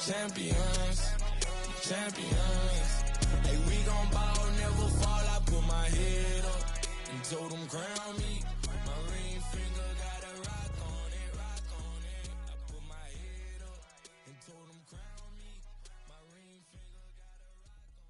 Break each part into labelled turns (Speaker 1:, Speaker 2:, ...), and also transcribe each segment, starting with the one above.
Speaker 1: champions, champions. Hey, we gon' ball, never fall. I put my head up and told them crown me. My ring finger got a rock on it, rock on it. I put my head up and told them crown me. My ring finger got a rock on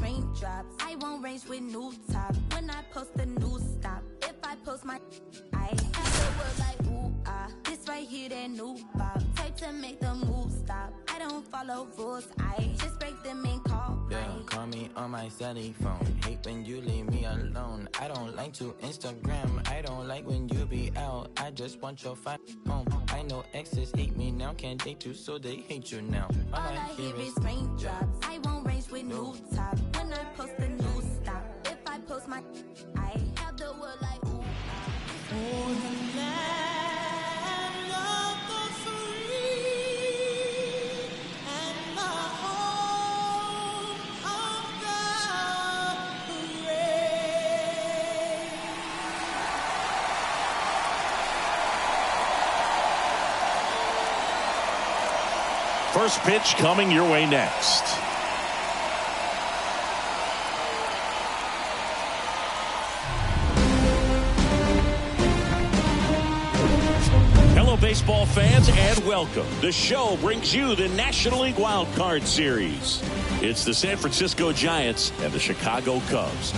Speaker 2: raindrops. I won't range with new top. When I post a new stop, if I post my I have the word like ooh ah. This right here that new bop. Type to make the move stop. I don't follow rules. I just break them and call.
Speaker 1: Yeah, call me on my celly phone. Hate when you leave me alone. I don't like to Instagram. I don't like when you be out. I just want your phone. I know exes hate me now. Can't date you, so they hate you now.
Speaker 2: All I hear is raindrops. I won't range with new top. When I post a new stop, if I post my I have the word like ooh ah.
Speaker 1: Oh, the land of the free and the home of the brave.
Speaker 3: First pitch coming your way next. Baseball fans, and welcome. The show brings you the National League Wildcard Series. It's the San Francisco Giants and the Chicago Cubs.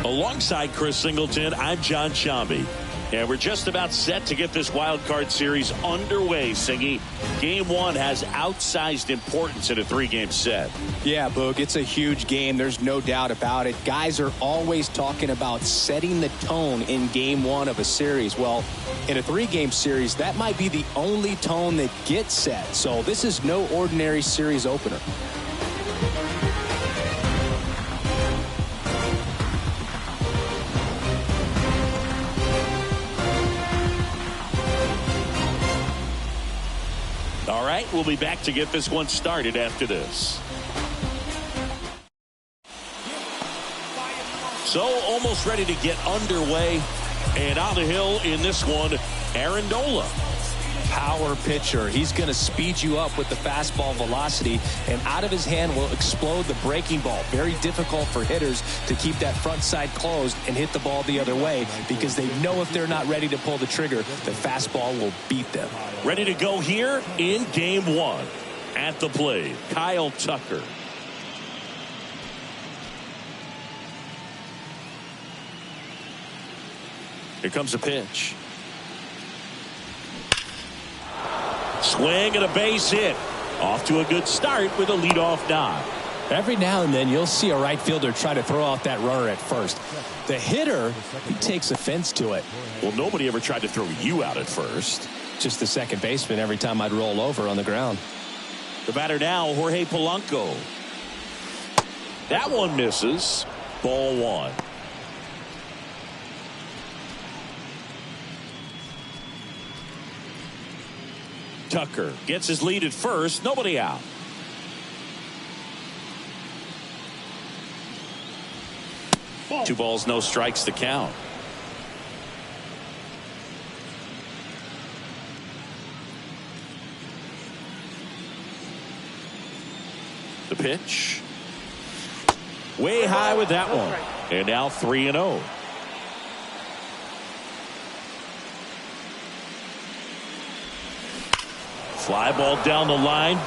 Speaker 3: Alongside Chris Singleton, I'm John Shambi. And we're just about set to get this wild card series underway, Singy. Game one has outsized importance in a three-game set.
Speaker 4: Yeah, Boog, it's a huge game. There's no doubt about it. Guys are always talking about setting the tone in game one of a series. Well, in a three-game series, that might be the only tone that gets set. So this is no ordinary series opener.
Speaker 3: All right, we'll be back to get this one started after this. So, almost ready to get underway. And on the hill in this one, Aaron Nola.
Speaker 4: Power pitcher. He's going to speed you up with the fastball velocity, and out of his hand will explode the breaking ball. Very difficult for hitters to keep that front side closed and hit the ball the other way, because they know if they're not ready to pull the trigger, the fastball will beat them.
Speaker 3: Ready to go here in game one. At the plate, Kyle Tucker. Here comes a pitch. Swing and a base hit. Off to a good start with a leadoff nod.
Speaker 4: Every now and then you'll see a right fielder try to throw out that runner at first. The hitter, he takes offense to it.
Speaker 3: Well, nobody ever tried to throw you out at first.
Speaker 4: Just the second baseman every time I'd roll over on the ground.
Speaker 3: The batter now, Jorge Polanco. That one misses. Ball one. Tucker gets his lead at first. Nobody out. Ball. 2 balls, no strikes to count. The pitch. Way high with that one. And now 3-0. Fly ball down the line,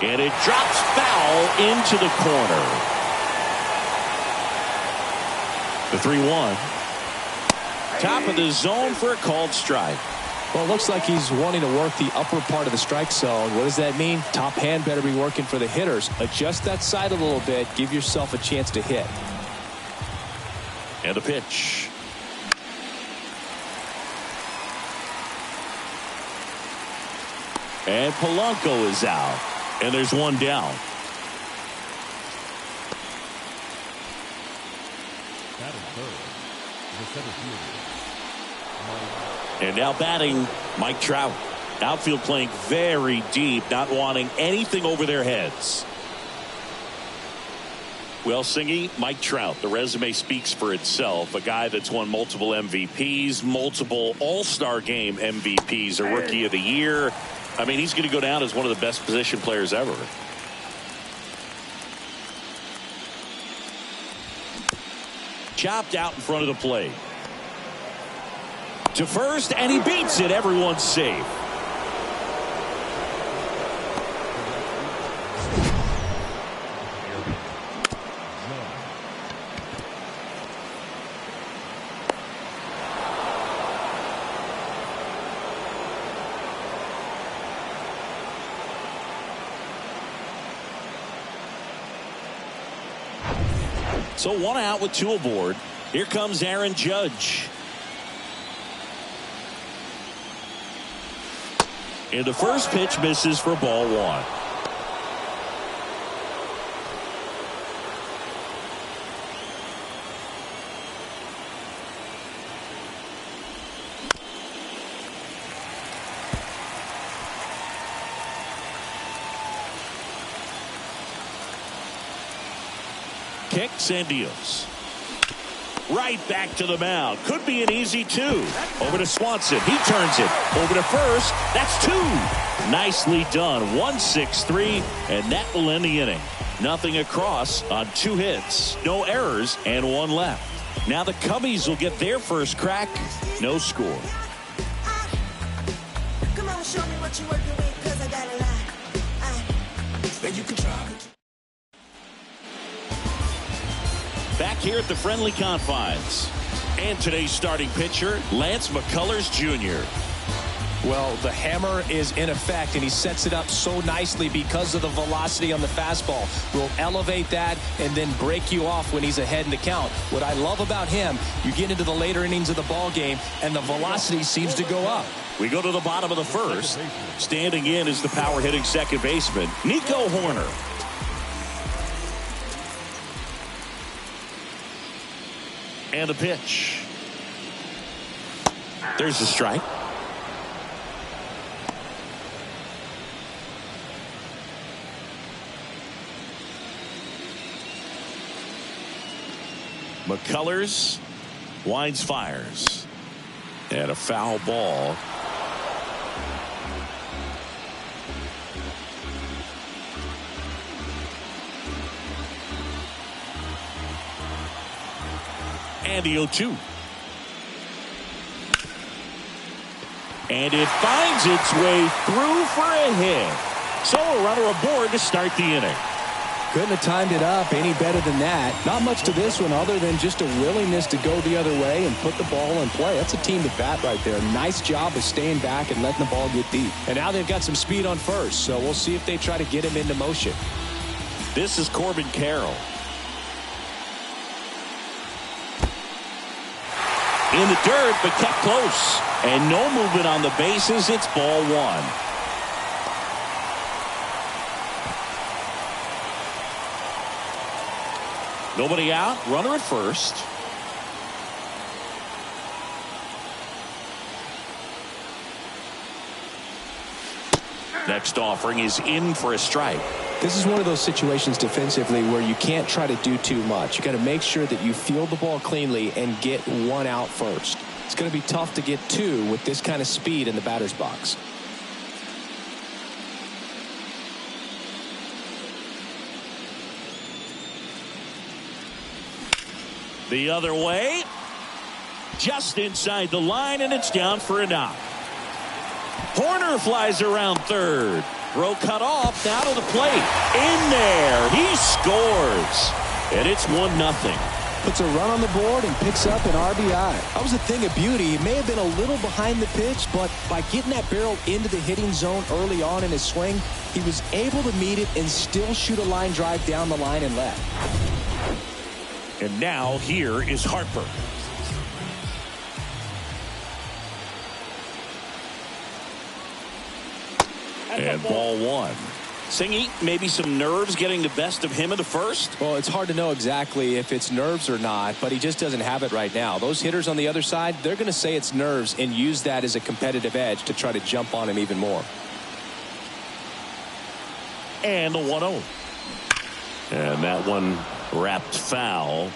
Speaker 3: and it drops foul into the corner. The 3-1. Top of the zone for a called strike.
Speaker 4: Well, it looks like he's wanting to work the upper part of the strike zone. What does that mean? Top hand better be working for the hitters. Adjust that side a little bit. Give yourself a chance to hit.
Speaker 3: And the pitch. And Polanco is out. And there's one down. And now batting, Mike Trout. Outfield playing very deep, not wanting anything over their heads. Well, Singy, Mike Trout, the resume speaks for itself. A guy that's won multiple MVPs, multiple All-Star Game MVPs, a Rookie of the Year. I mean, he's going to go down as one of the best position players ever. Chopped out in front of the plate. To first, and he beats it. Everyone's safe. So one out with two aboard. Here comes Aaron Judge. And the first pitch misses for ball one. Kicks and deals. Right back to the mound. Could be an easy two. Over to Swanson. He turns it. Over to first. That's two. Nicely done. 1-6-3. And that will end the inning. Nothing across on two hits. No errors and one left. Now the Cubbies will get their first crack. No score.
Speaker 1: Come on, show me what you're working with, 'cause I got a lot. Then you can try.
Speaker 3: Back here at the friendly confines. And today's starting pitcher, Lance McCullers Jr.
Speaker 4: Well, the hammer is in effect, and he sets it up so nicely because of the velocity on the fastball. Will elevate that and then break you off when he's ahead in the count. What I love about him, you get into the later innings of the ball game, and the velocity seems to go up.
Speaker 3: We go to the bottom of the first. Standing in is the power-hitting second baseman, Nico Horner. And a pitch. There's the strike. McCullers winds, fires. And a foul ball. And the 0-2. And it finds its way through for a hit. So a runner aboard to start the inning.
Speaker 4: Couldn't have timed it up any better than that. Not much to this one other than just a willingness to go the other way and put the ball in play. That's a team to bat right there. Nice job of staying back and letting the ball get deep. And now they've got some speed on first, so we'll see if they try to get him into motion.
Speaker 3: This is Corbin Carroll. In the dirt, but kept close. And no movement on the bases. It's ball one. Nobody out. Runner at first. Next offering is in for a strike.
Speaker 4: This is one of those situations defensively where you can't try to do too much. You got to make sure that you field the ball cleanly and get one out first. It's going to be tough to get two with this kind of speed in the batter's box.
Speaker 3: The other way. Just inside the line, and it's down for a knock. Horner flies around third. Throw cut off. Now to the plate. In there. He scores. And it's 1-0.
Speaker 4: Puts a run on the board and picks up an RBI. That was a thing of beauty. He may have been a little behind the pitch, but by getting that barrel into the hitting zone early on in his swing, he was able to meet it and still shoot a line drive down the line and left.
Speaker 3: And now here is Harper. And ball one. Singy, maybe some nerves getting the best of him in the first?
Speaker 4: Well, it's hard to know exactly if it's nerves or not, but he just doesn't have it right now. Those hitters on the other side, they're going to say it's nerves and use that as a competitive edge to try to jump on him even more.
Speaker 3: And the 1-0. And that one wrapped foul.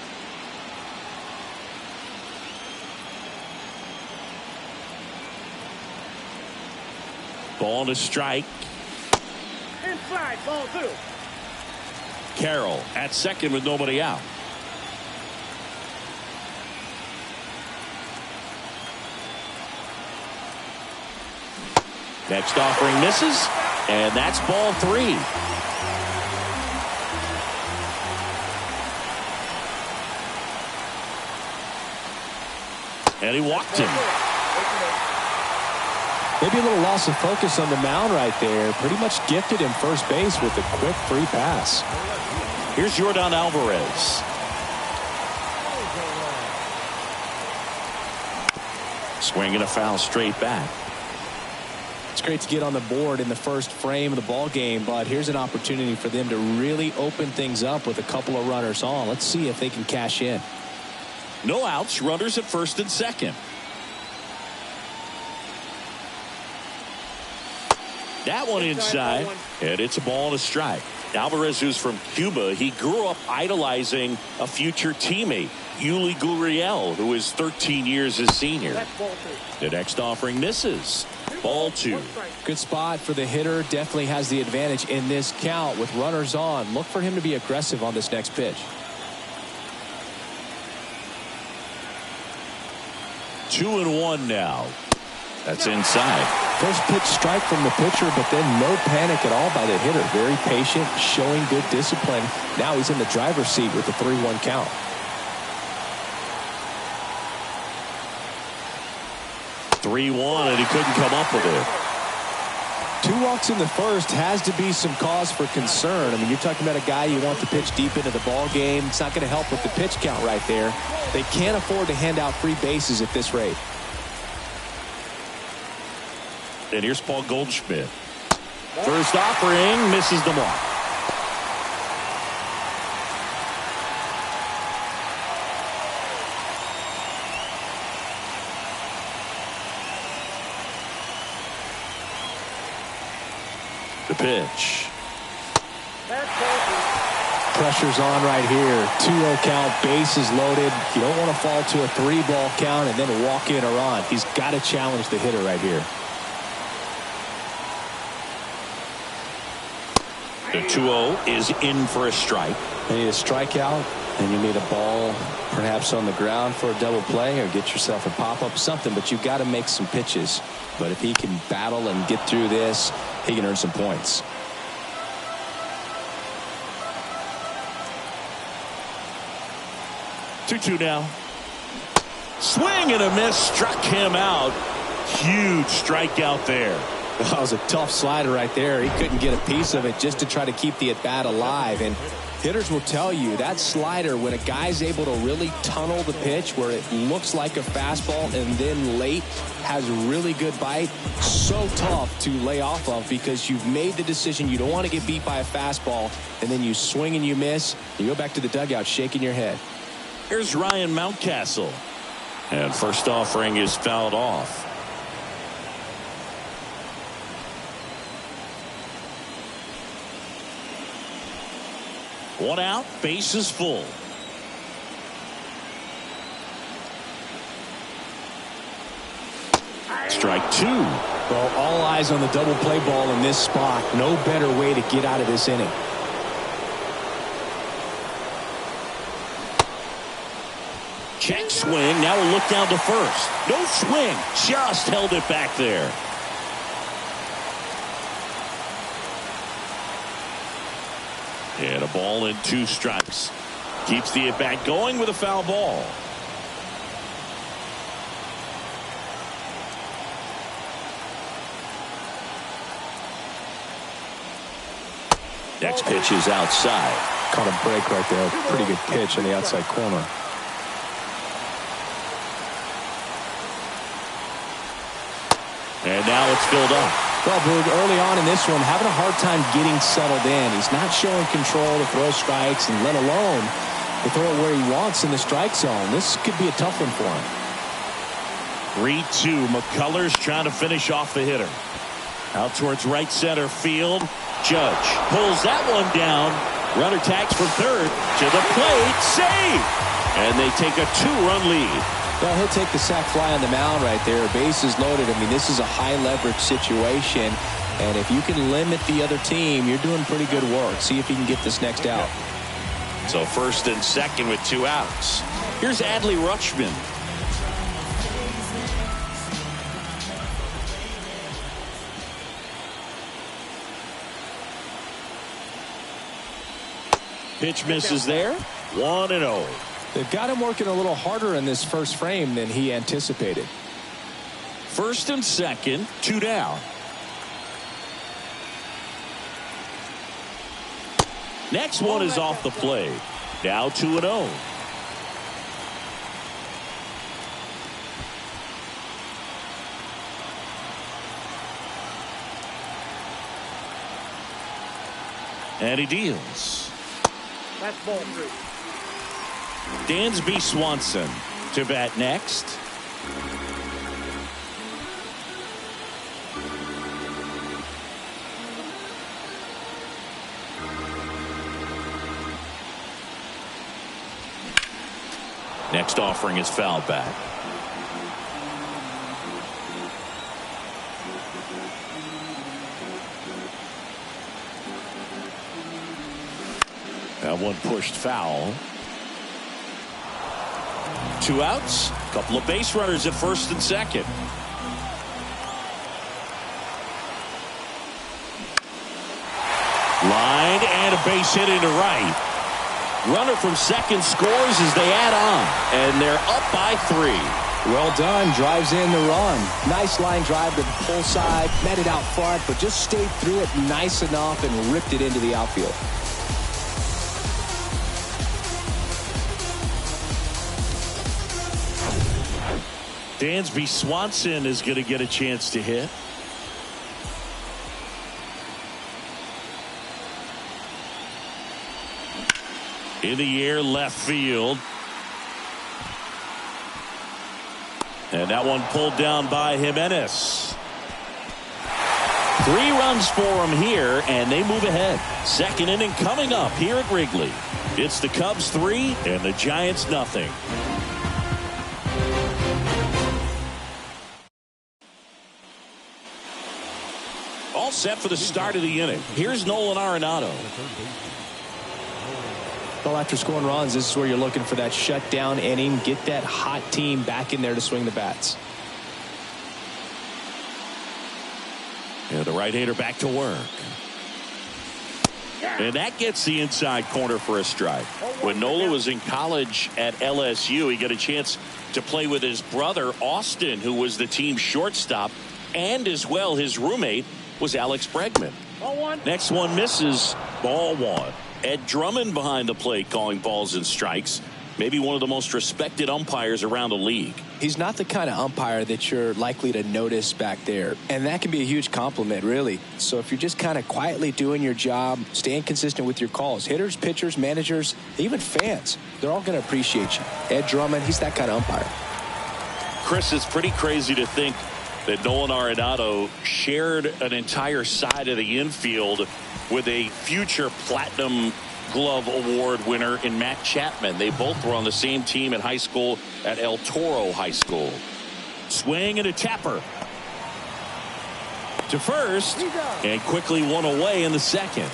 Speaker 3: Ball to strike.
Speaker 5: Inside, ball 2.
Speaker 3: Carroll at second with nobody out. Next offering misses, and that's ball 3. And he walked him.
Speaker 4: Maybe a little loss of focus on the mound right there. Pretty much gifted him first base with a quick free pass.
Speaker 3: Here's Yordan Alvarez. Swinging a foul straight back.
Speaker 4: It's great to get on the board in the first frame of the ball game, but here's an opportunity for them to really open things up with a couple of runners on. Let's see if they can cash in.
Speaker 3: No outs, runners at first and second. That one inside, and it's a ball and a strike. Alvarez, who's from Cuba, he grew up idolizing a future teammate, Yuli Gurriel, who is 13 years his senior. The next offering misses. Ball 2.
Speaker 4: Good spot for the hitter. Definitely has the advantage in this count with runners on. Look for him to be aggressive on this next pitch.
Speaker 3: 2-1 now. That's inside.
Speaker 4: First pitch strike from the pitcher, but then no panic at all by the hitter. Very patient, showing good discipline. Now he's in the driver's seat with the 3-1 count.
Speaker 3: And he couldn't come up with it.
Speaker 4: 2 walks in the first has to be some cause for concern. I mean, you're talking about a guy you want to pitch deep into the ball game. It's not going to help with the pitch count right there. They can't afford to hand out free bases at this rate.
Speaker 3: And here's Paul Goldschmidt. First offering misses the mark. The pitch.
Speaker 4: Pressure's on right here. 2-0 count, bases loaded. You don't want to fall to a 3-ball count and then walk in or on. He's got to challenge the hitter right here.
Speaker 3: The 2-0 is in for a strike.
Speaker 4: You need a strikeout, and you need a ball perhaps on the ground for a double play or get yourself a pop-up, something, but you've got to make some pitches. But if he can battle and get through this, he can earn some points.
Speaker 3: Two now. Swing and a miss, struck him out. Huge strikeout there.
Speaker 4: That was a tough slider right there. He couldn't get a piece of it just to try to keep the at-bat alive. And hitters will tell you that slider, when a guy's able to really tunnel the pitch where it looks like a fastball and then late has really good bite, so tough to lay off of because you've made the decision you don't want to get beat by a fastball, and then you swing and you miss. You go back to the dugout shaking your head.
Speaker 3: Here's Ryan Mountcastle. And first offering is fouled off. One out, bases full. Strike 2.
Speaker 4: Well, all eyes on the double play ball in this spot. No better way to get out of this inning.
Speaker 3: Check swing. Now we'll look down to first. No swing. Just held it back there. And a ball and 2 strikes. Keeps the at-bat going with a foul ball. Next pitch is outside.
Speaker 4: Caught a break right there. Pretty good pitch in the outside corner.
Speaker 3: And now it's filled up.
Speaker 4: Well, Boog, early on in this one, having a hard time getting settled in. He's not showing control to throw strikes, and let alone to throw it where he wants in the strike zone. This could be a tough one for him.
Speaker 3: 3-2. McCullers trying to finish off the hitter. Out towards right center field. Judge pulls that one down. Runner tags from third. To the plate. Save! And they take a 2-run lead.
Speaker 4: Well, he'll take the sac fly on the mound right there. Bases loaded. I mean, this is a high-leverage situation. And if you can limit the other team, you're doing pretty good work. See if you can get this next out.
Speaker 3: So first and second with 2 outs. Here's Adley Rutschman. Pitch misses there. 1-0.
Speaker 4: They've got him working a little harder in this first frame than he anticipated.
Speaker 3: First and second, 2 down. Next one is off the plate. Now 2-0. And he deals.
Speaker 5: That's ball 3.
Speaker 3: Dansby Swanson to bat next. Next offering is foul back. That one pushed foul. 2 outs. Couple of base runners at first and second. Line and a base hit into right. Runner from second scores as they add on. And they're up by 3.
Speaker 4: Well done. Drives in the run. Nice line drive to the pull side. Met it out front, but just stayed through it nice enough and ripped it into the outfield.
Speaker 3: Dansby Swanson is going to get a chance to hit. In the air, left field. And that one pulled down by Jimenez. 3 runs for him here, and they move ahead. Second inning coming up here at Wrigley. It's the Cubs 3 and the Giants nothing. All set for the start of the inning. Here's Nolan Arenado.
Speaker 4: Well, after scoring runs, this is where you're looking for that shutdown inning. Get that hot team back in there to swing the bats.
Speaker 3: And the right-hander back to work. And that gets the inside corner for a strike. When Nola was in college at LSU, he got a chance to play with his brother, Austin, who was the team's shortstop, and as well his roommate was Alex Bregman. Next one misses. Ball 1. Ed Drummond behind the plate calling balls and strikes. Maybe one of the most respected umpires around the league.
Speaker 4: He's not the kind of umpire that you're likely to notice back there. And that can be a huge compliment, really. So if you're just kind of quietly doing your job, staying consistent with your calls, hitters, pitchers, managers, even fans, they're all going to appreciate you. Ed Drummond, he's that kind of umpire.
Speaker 3: Chris, it's pretty crazy to think that Nolan Arenado shared an entire side of the infield with a future Platinum Glove Award winner in Matt Chapman. They both were on the same team in high school at El Toro High School. Swing and a tapper to first, and quickly one away in the second.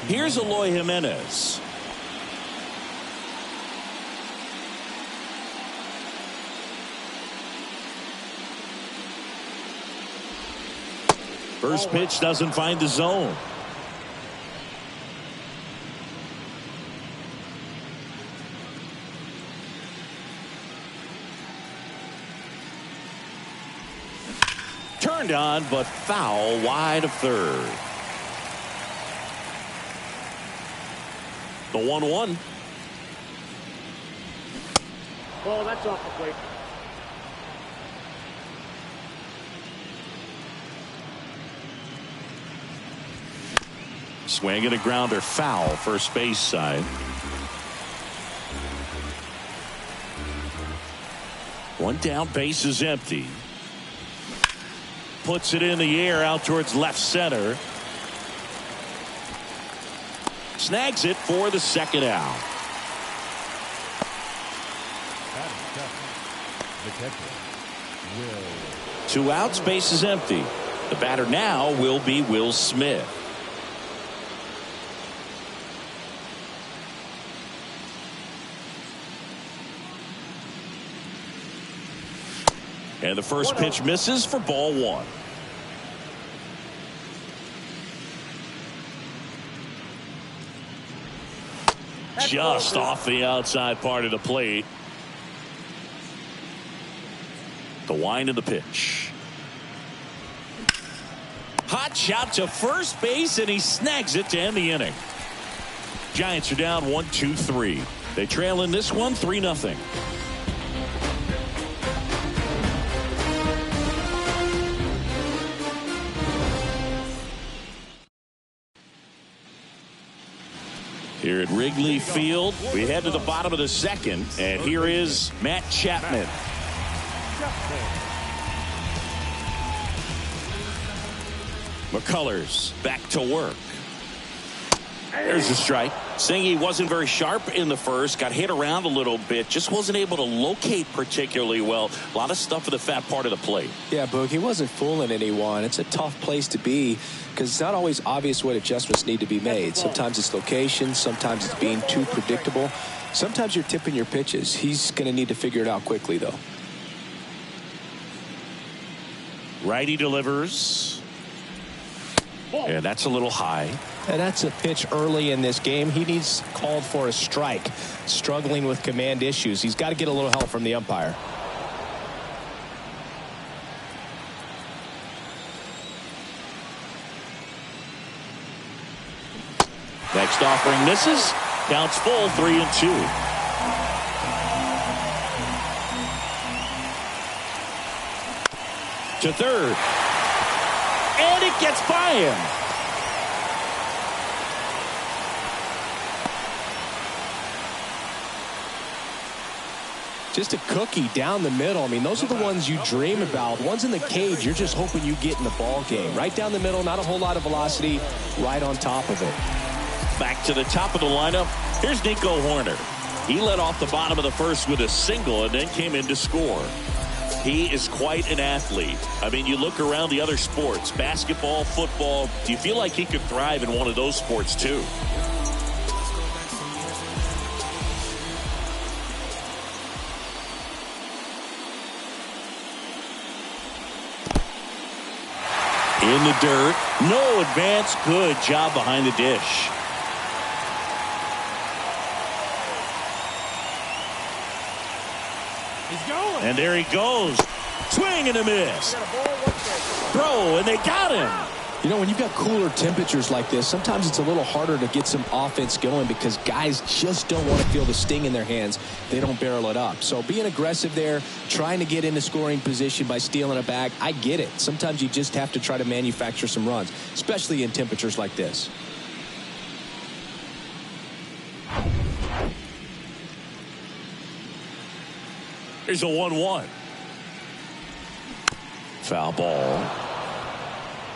Speaker 3: Here's Eloy Jimenez. First pitch doesn't find the zone. Turned on, but foul wide of third. The 1-1.
Speaker 5: Well, that's off the plate.
Speaker 3: Swing and a grounder, foul, first base side. One down, base is empty. Puts it in the air out towards left center. Snags it for the second out. Two outs, base is empty. The batter now will be Will Smith. And the first pitch misses for ball one. Just off the outside part of the plate. The wind of the pitch. Hot shot to first base, and he snags it to end the inning. Giants are down 1-2-3. They trail in this one 3-0. Here at Wrigley Field, we head to the bottom of the second, and here is Matt Chapman. McCullers back to work. There's a strike. Singy wasn't very sharp in the first, got hit around a little bit, just wasn't able to locate particularly well. A lot of stuff in the fat part of the plate.
Speaker 4: Yeah, Boog, he wasn't fooling anyone. It's a tough place to be because it's not always obvious what adjustments need to be made. Sometimes it's location, sometimes it's being too predictable. Sometimes you're tipping your pitches. He's going to need to figure it out quickly, though.
Speaker 3: Righty delivers. Yeah, that's a little high.
Speaker 4: And that's a pitch early in this game. He needs called for a strike. Struggling with command issues. He's got to get a little help from the umpire.
Speaker 3: Next offering misses. Counts full, 3-2. To third. And it gets by him.
Speaker 4: Just a cookie down the middle. I mean, those are the ones you dream about. Ones in the cage, you're just hoping you get in the ball game. Right down the middle, not a whole lot of velocity, right on top of it.
Speaker 3: Back to the top of the lineup. Here's Nico Horner. He led off the bottom of the first with a single and then came in to score. He is quite an athlete. I mean, you look around the other sports, basketball, football, do you feel like he could thrive in one of those sports too? In the dirt, no advance, good job behind the dish.
Speaker 5: He's going.
Speaker 3: And there he goes. Swing and a miss. Throw, and they got him.
Speaker 4: You know, when you've got cooler temperatures like this, sometimes it's a little harder to get some offense going because guys just don't want to feel the sting in their hands. They don't barrel it up. So being aggressive there, trying to get into scoring position by stealing a bag, I get it. Sometimes you just have to try to manufacture some runs, especially in temperatures like this.
Speaker 3: Here's a 1-1. Foul ball.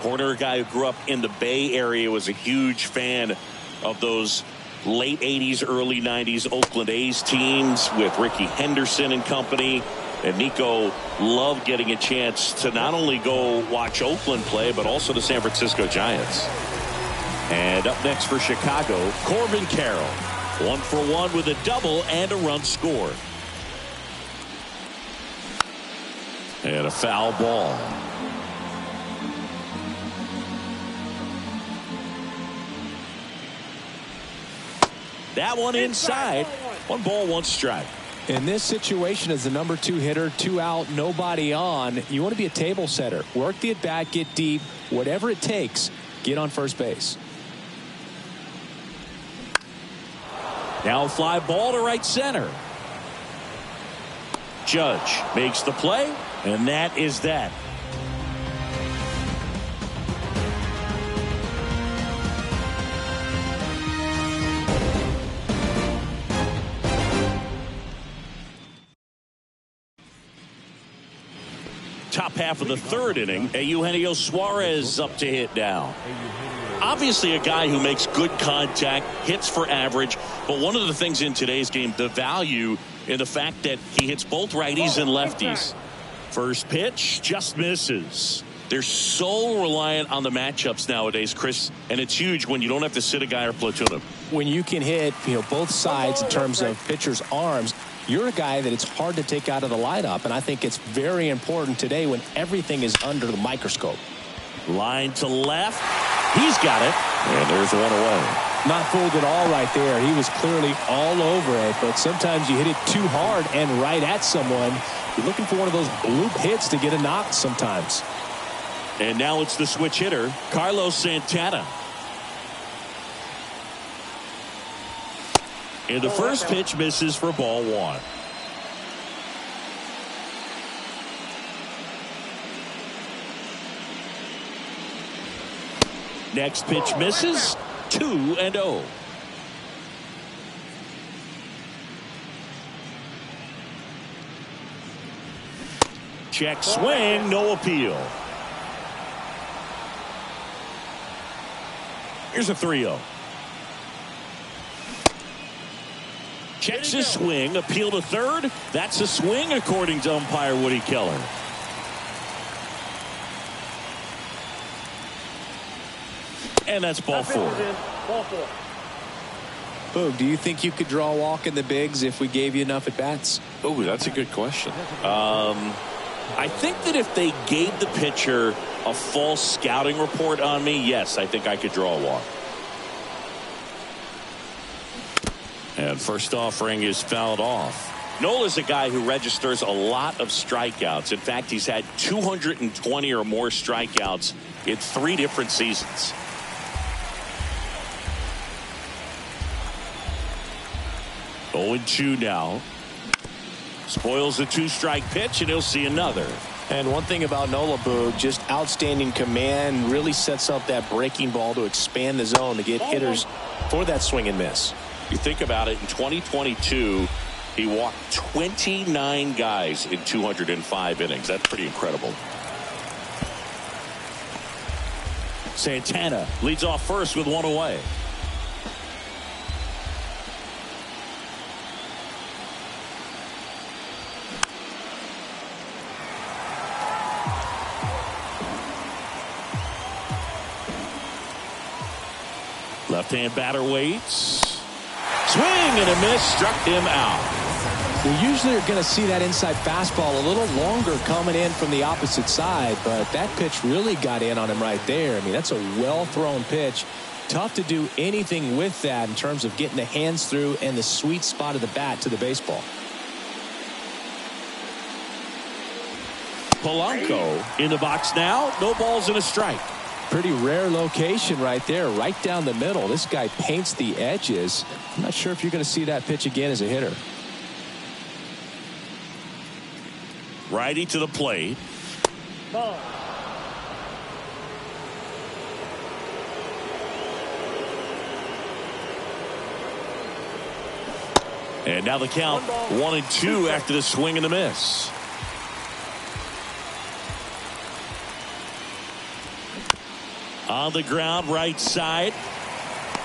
Speaker 3: Horner, a guy who grew up in the Bay Area, was a huge fan of those late 80s, early 90s Oakland A's teams with Rickey Henderson and company. And Nico loved getting a chance to not only go watch Oakland play, but also the San Francisco Giants. And up next for Chicago, Corbin Carroll. 1-for-1 with a double and a run scored. And a foul ball. That one inside. 1 ball, 1 strike.
Speaker 4: In this situation, as the number 2 hitter, 2 out, nobody on, you want to be a table setter. Work the at bat, get deep, whatever it takes, get on first base.
Speaker 3: Now a fly ball to right center. Judge makes the play, and that is that. top half of the third inning. Eugenio Suarez up to hit now. Obviously a guy who makes good contact, hits for average, but one of the things in today's game, the value in the fact that he hits both righties and lefties. First pitch just misses. They're so reliant on the matchups nowadays, Chris, and it's huge when you don't have to sit a guy or platoon him.
Speaker 4: When you can hit, both sides in terms of pitchers' arms, you're a guy that it's hard to take out of the lineup, and I think it's very important today when everything is under the microscope.
Speaker 3: Line to left. He's got it, and there's one away.
Speaker 4: Not fooled at all right there. He was clearly all over it, but sometimes you hit it too hard and right at someone. You're looking for one of those bloop hits to get a knock sometimes.
Speaker 3: And now it's the switch hitter, Carlos Santana. And the first pitch misses for ball one. Next pitch misses. 2-0. Check swing, no appeal. Here's a 3-0. Checks his swing, appeal to third. That's a swing according to umpire Woody Keller. And that's ball four.
Speaker 4: Boog, do you think you could draw a walk in the bigs if we gave you enough at bats?
Speaker 3: Oh, that's a good question. I think that if they gave the pitcher a false scouting report on me, yes, I think I could draw a walk. And first offering is fouled off. Nola's a guy who registers a lot of strikeouts. In fact, he's had 220 or more strikeouts in 3 different seasons. Oh, 0-2 now. Spoils the 2-strike pitch, and he'll see another.
Speaker 4: And one thing about Nola, Boog, just outstanding command, really sets up that breaking ball to expand the zone to get hitters for that swing and miss.
Speaker 3: You think about it, in 2022, he walked 29 guys in 205 innings. That's pretty incredible. Santana leads off first with 1 away. Left-hand batter waits. Swing and a miss, struck him out.
Speaker 4: We usually are going to see that inside fastball a little longer coming in from the opposite side, but that pitch really got in on him right there. I mean, that's a well-thrown pitch. Tough to do anything with that in terms of getting the hands through and the sweet spot of the bat to the baseball.
Speaker 3: Polanco in the box now. No balls and a strike.
Speaker 4: Pretty rare location right there, right down the middle. This guy paints the edges. I'm not sure if you're going to see that pitch again as a hitter.
Speaker 3: Righty to the plate.
Speaker 5: Ball.
Speaker 3: And now the count 1-2 after the swing and the miss. On the ground, right side.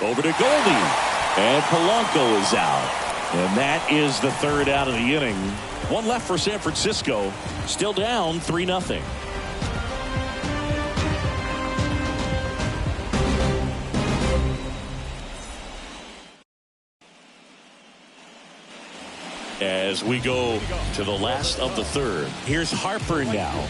Speaker 3: Over to Goldie. And Polanco is out. And that is the third out of the inning. One left for San Francisco. Still down 3-0. As we go to the last of the third. Here's Harper now.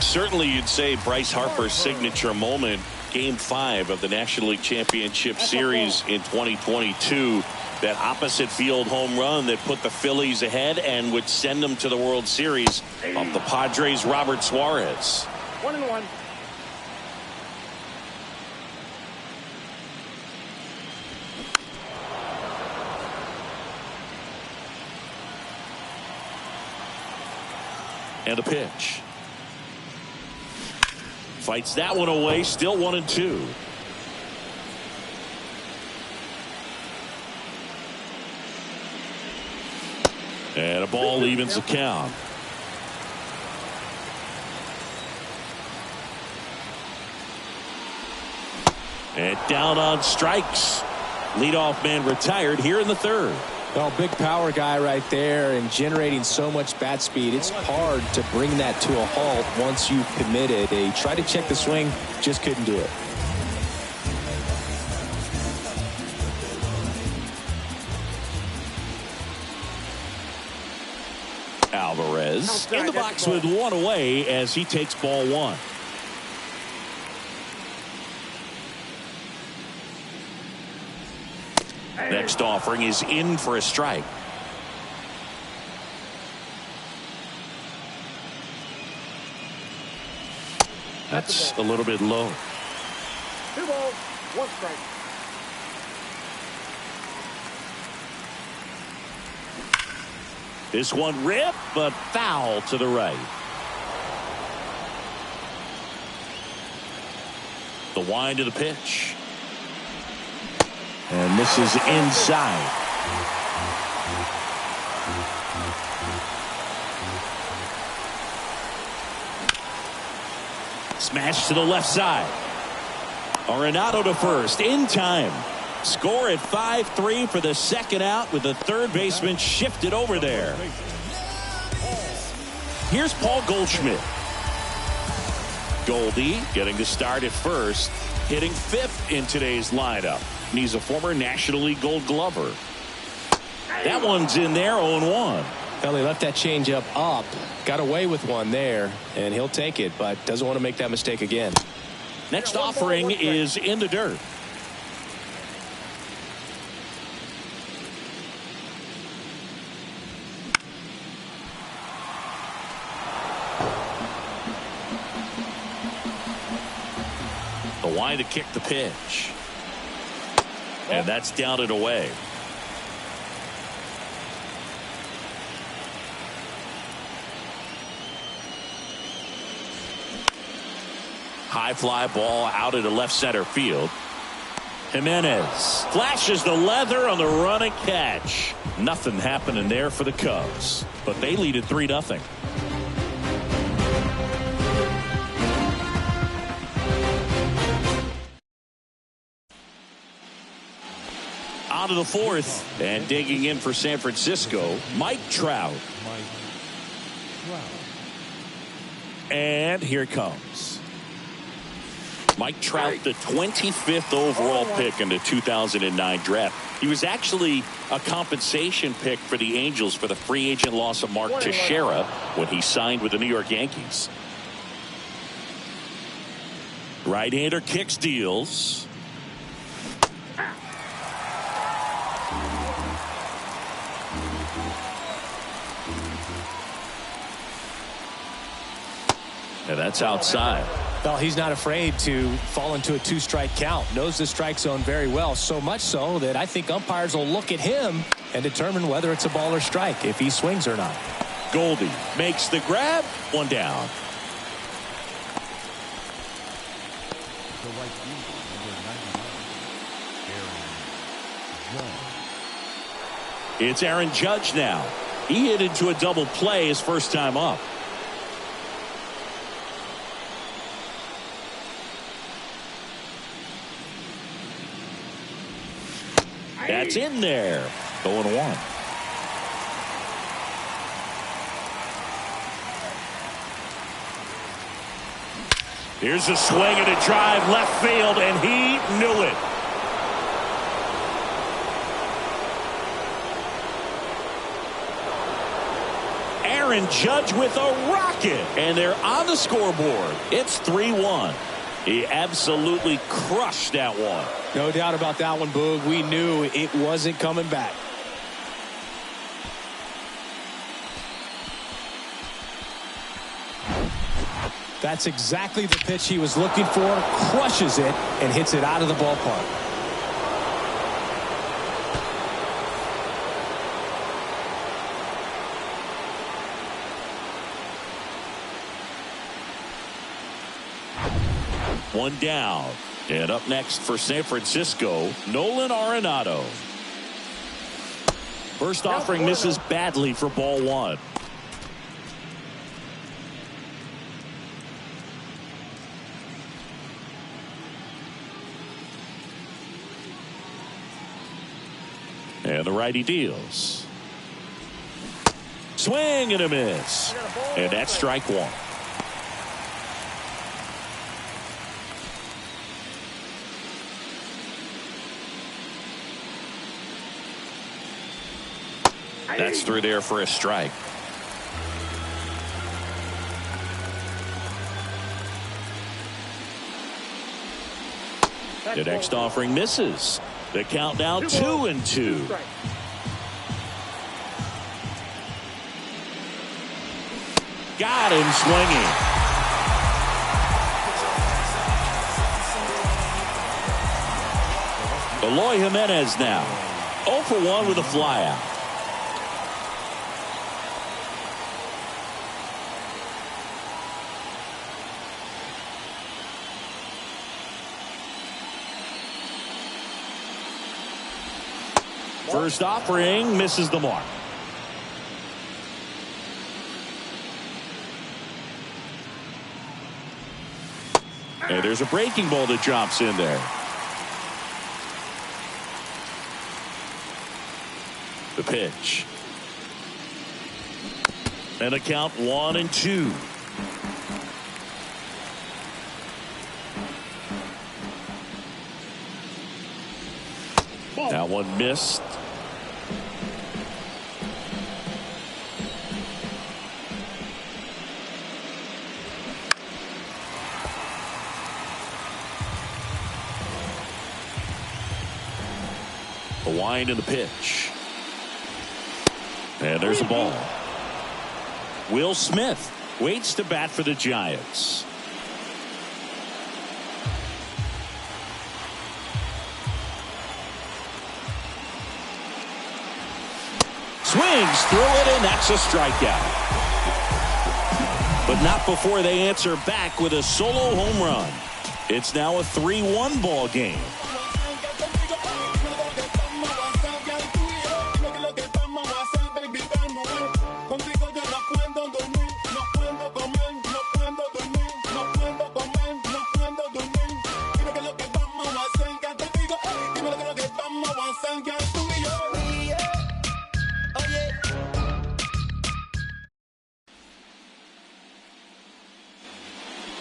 Speaker 3: Certainly you'd say Bryce Harper's signature moment, Game 5 of the National League Championship Series in 2022. That opposite field home run that put the Phillies ahead and would send them to the World Series of the Padres' Robert Suarez.
Speaker 5: 1-1.
Speaker 3: And a pitch. Fights that one away, still 1-2. And a ball evens the count. And down on strikes. Leadoff man retired here in the third.
Speaker 4: Oh, big power guy right there and generating so much bat speed. It's hard to bring that to a halt once you've committed. He tried to check the swing, just couldn't do it.
Speaker 3: Alvarez in the box with one away as he takes ball one. Next offering is in for a strike. That's a little bit low.
Speaker 5: 2 balls, 1 strike.
Speaker 3: This one ripped, but foul to the right. The wind of the pitch. And this is inside. Smash to the left side. Arenado to first in time. Score at 5-3 for the second out with the third baseman shifted over there. Here's Paul Goldschmidt. Goldie getting to start at first, hitting 5th in today's lineup. And he's a former National League Gold Glover. That one's in there, 0-1.
Speaker 4: Well, he left that changeup up, got away with one there, and he'll take it, but doesn't want to make that mistake again.
Speaker 3: Next offering is in the dirt. The wind to kick the pitch. And that's down and away. High fly ball out into left center field. Jimenez flashes the leather on the run and catch. Nothing happening there for the Cubs, but they lead at 3-0. On to the fourth, and digging in for San Francisco, Mike Trout. And here comes Mike Trout, the 25th overall pick in the 2009 draft. He was actually a compensation pick for the Angels for the free agent loss of Mark Teixeira when he signed with the New York Yankees. Right-hander kicks, deals. And that's outside.
Speaker 4: Well, he's not afraid to fall into a 2-strike count. Knows the strike zone very well, so much so that I think umpires will look at him and determine whether it's a ball or strike, if he swings or not.
Speaker 3: Goldie makes the grab. One down. It's Aaron Judge now. He hit into a double play his first time up. That's in there. 0-1. Here's a swing and a drive left field, and he knew it. Aaron Judge with a rocket, and they're on the scoreboard. It's 3-1. He absolutely crushed that one.
Speaker 4: No doubt about that one, Boog. We knew it wasn't coming back. That's exactly the pitch he was looking for. Crushes it and hits it out of the ballpark.
Speaker 3: One down. And up next for San Francisco, Nolan Arenado. First offering misses badly for ball one. And the righty deals. Swing and a miss. And that's strike one. That's through there for a strike. The next offering misses. The count now 2-2. Got him swinging. Eloy Jimenez now 0 for 1 with a flyout. First offering misses the mark. And there's a breaking ball that drops in there. The pitch. And a count 1-2. That one missed. The wind and the pitch. And there's a ball. Will Smith waits to bat for the Giants. Swings through it, and that's a strikeout. But not before they answer back with a solo home run. It's now a 3-1 ball game.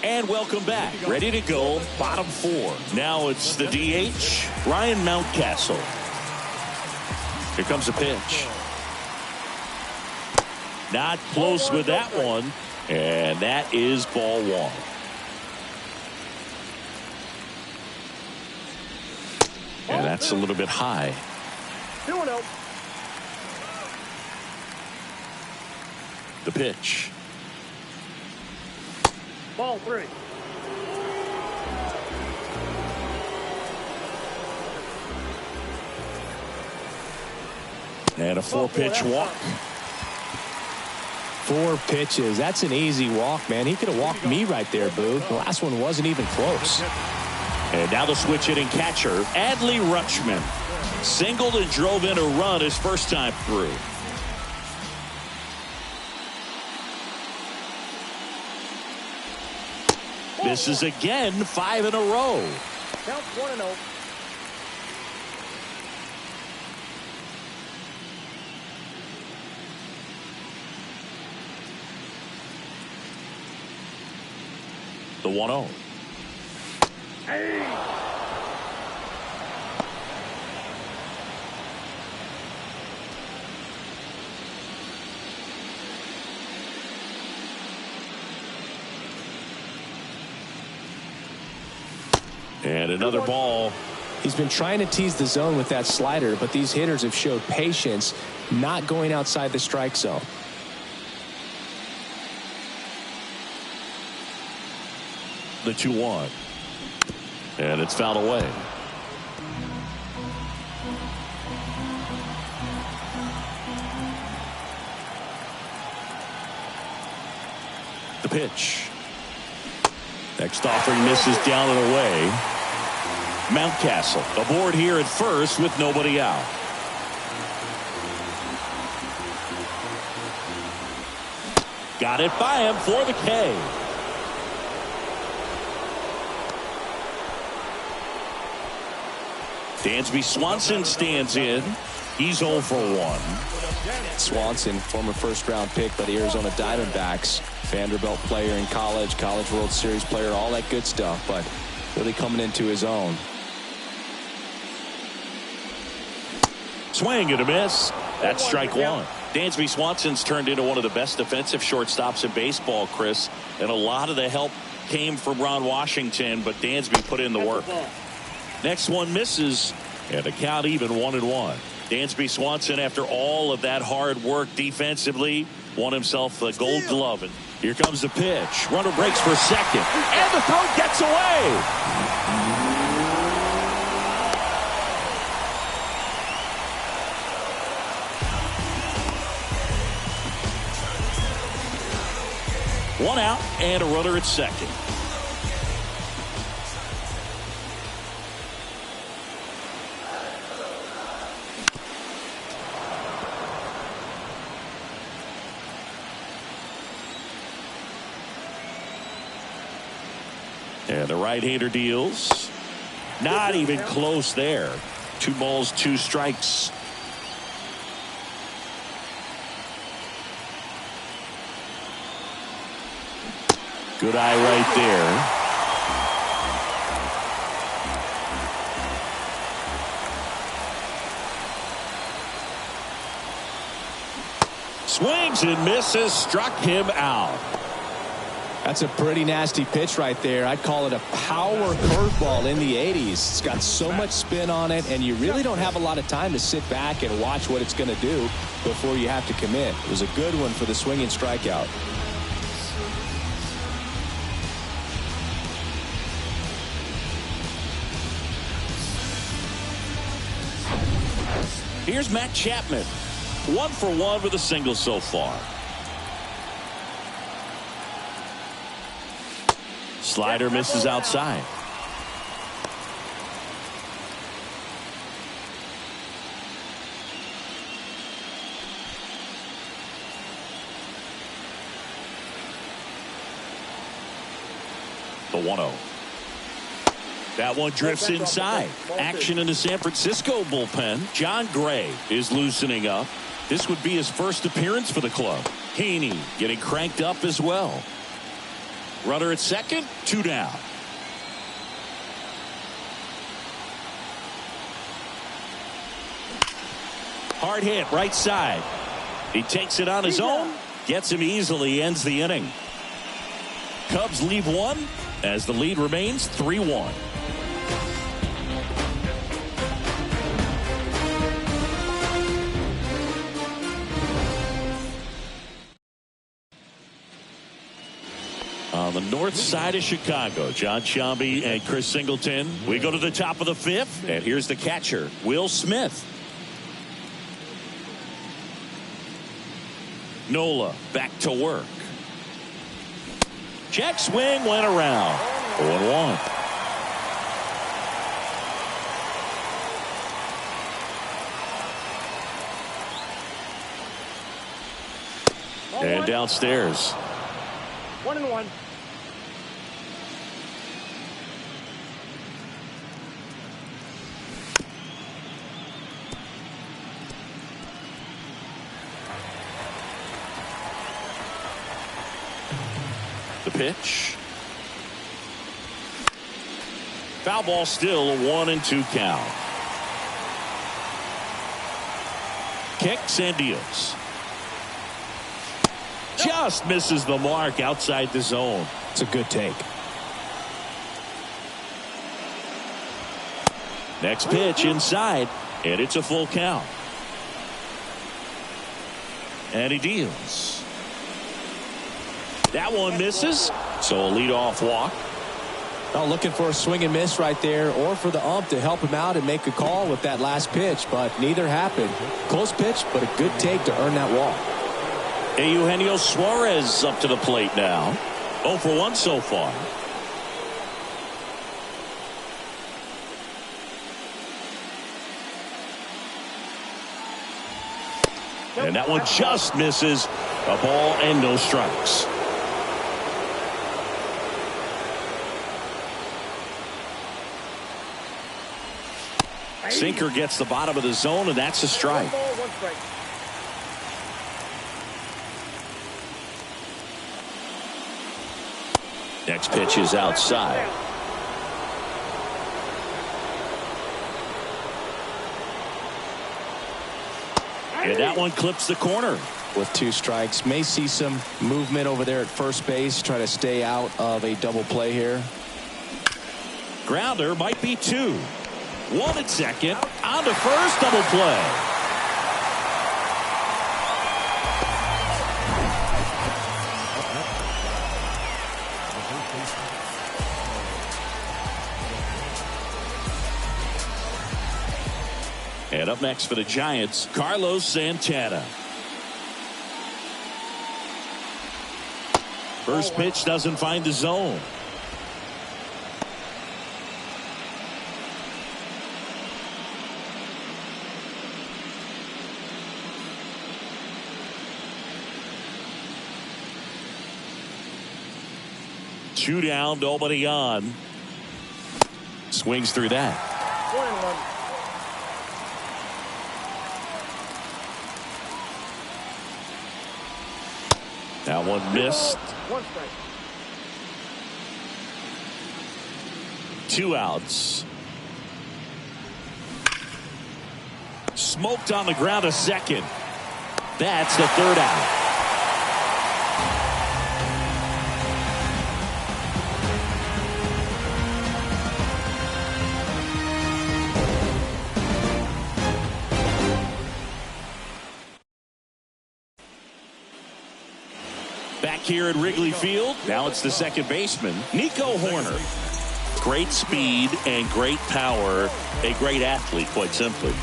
Speaker 3: And welcome back. Ready to go. Bottom 4. Now it's the DH, Ryan Mountcastle. Here comes a pitch. Not close with that one. And that is ball 1. And that's a little bit high.
Speaker 5: 2-0.
Speaker 3: The pitch.
Speaker 5: Ball 3.
Speaker 3: And a 4-pitch walk.
Speaker 4: 4 pitches. That's an easy walk, man. He could have walked me right there, Boo. The last one wasn't even close.
Speaker 3: And now the switch hitting catcher, Adley Rutschman. Singled and drove in a run his first time through. Misses again, 5 in a row.
Speaker 5: Count 1-0.
Speaker 3: The 1-0.
Speaker 5: Hey.
Speaker 3: And another ball.
Speaker 4: He's been trying to tease the zone with that slider, but these hitters have showed patience, not going outside the strike zone.
Speaker 3: The 2-1. And it's fouled away. The pitch. Next offering misses down and away. Mountcastle aboard here at first with nobody out. Got it by him for the K. Dansby Swanson stands in. He's 0 for 1.
Speaker 4: Swanson, former first-round pick by the Arizona Diamondbacks. Vanderbilt player in college World Series player, all that good stuff, but really coming into his own.
Speaker 3: Swing and a miss. That's strike one. Dansby Swanson's turned into one of the best defensive shortstops in baseball, Chris, and a lot of the help came from Ron Washington, but Dansby put in the work. Next one misses, and the count even 1-1. Dansby Swanson, after all of that hard work defensively, won himself the Gold Glove. And here comes the pitch. Runner breaks for second, and the throw gets away. One out and a runner at second. And the right-hander deals. Not even close there. 2 balls, 2 strikes. Good eye right there. Swings and misses, struck him out.
Speaker 4: That's a pretty nasty pitch right there. I'd call it a power curveball in the 80s. It's got so much spin on it, and you really don't have a lot of time to sit back and watch what it's going to do before you have to commit. It was a good one for the swinging strikeout.
Speaker 3: Here's Matt Chapman. 1 for 1 with a single so far. Slider misses outside. The 1-0. That one drifts inside. Action in the San Francisco bullpen. John Gray is loosening up. This would be his first appearance for the club. Heaney getting cranked up as well. Runner at second, 2 down. Hard hit right side. He takes it on his own. Gets him easily, ends the inning. Cubs leave 1 as the lead remains 3-1. On the north side of Chicago, John Shambi and Chris Singleton. We go to the top of the 5th, and here's the catcher, Will Smith. Nola back to work. Check swing went around. 0-1. And downstairs.
Speaker 5: 1-1.
Speaker 3: The pitch. Foul ball, still a 1-2 count. Kicks and deals. Just misses the mark outside the zone.
Speaker 4: It's a good take.
Speaker 3: Next pitch inside, and it's a full count. And he deals. That one misses, so a leadoff walk.
Speaker 4: Well, looking for a swing and miss right there, or for the ump to help him out and make a call with that last pitch, but neither happened. Close pitch, but a good take to earn that walk.
Speaker 3: Eugenio Suarez up to the plate now. 0 for 1 so far. And that one just misses. A ball and no strikes. Sinker gets the bottom of the zone, and that's a strike.
Speaker 5: 1 ball, 1 strike.
Speaker 3: Next pitch is outside. And that one clips the corner.
Speaker 4: With 2 strikes, may see some movement over there at first base. Try to stay out of a double play here.
Speaker 3: Grounder might be 2. 1 at second. On to first, double play. And up next for the Giants, Carlos Santana. First pitch doesn't find the zone. Two down, nobody on. Swings through that.
Speaker 5: 1-1.
Speaker 3: That one missed.
Speaker 5: 1 strike.
Speaker 3: 2 outs. Smoked on the ground a second. That's the 3rd out. Back here at Wrigley Field, now it's the second baseman, Nico Horner. Great speed and great power. A great athlete, quite simply.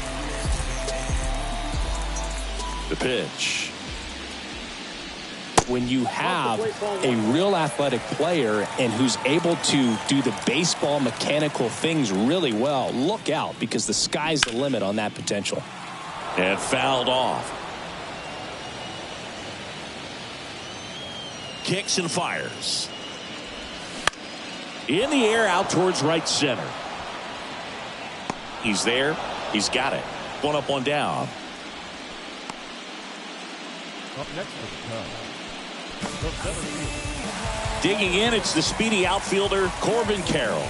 Speaker 3: The pitch.
Speaker 4: When you have a real athletic player and who's able to do the baseball mechanical things really well, look out, because the sky's the limit on that potential.
Speaker 3: And fouled off. Kicks and fires. In the air, out towards right center. He's there. He's got it. 1 up, 1 down.
Speaker 6: Up next
Speaker 3: Digging in, it's the speedy outfielder Corbin Carroll.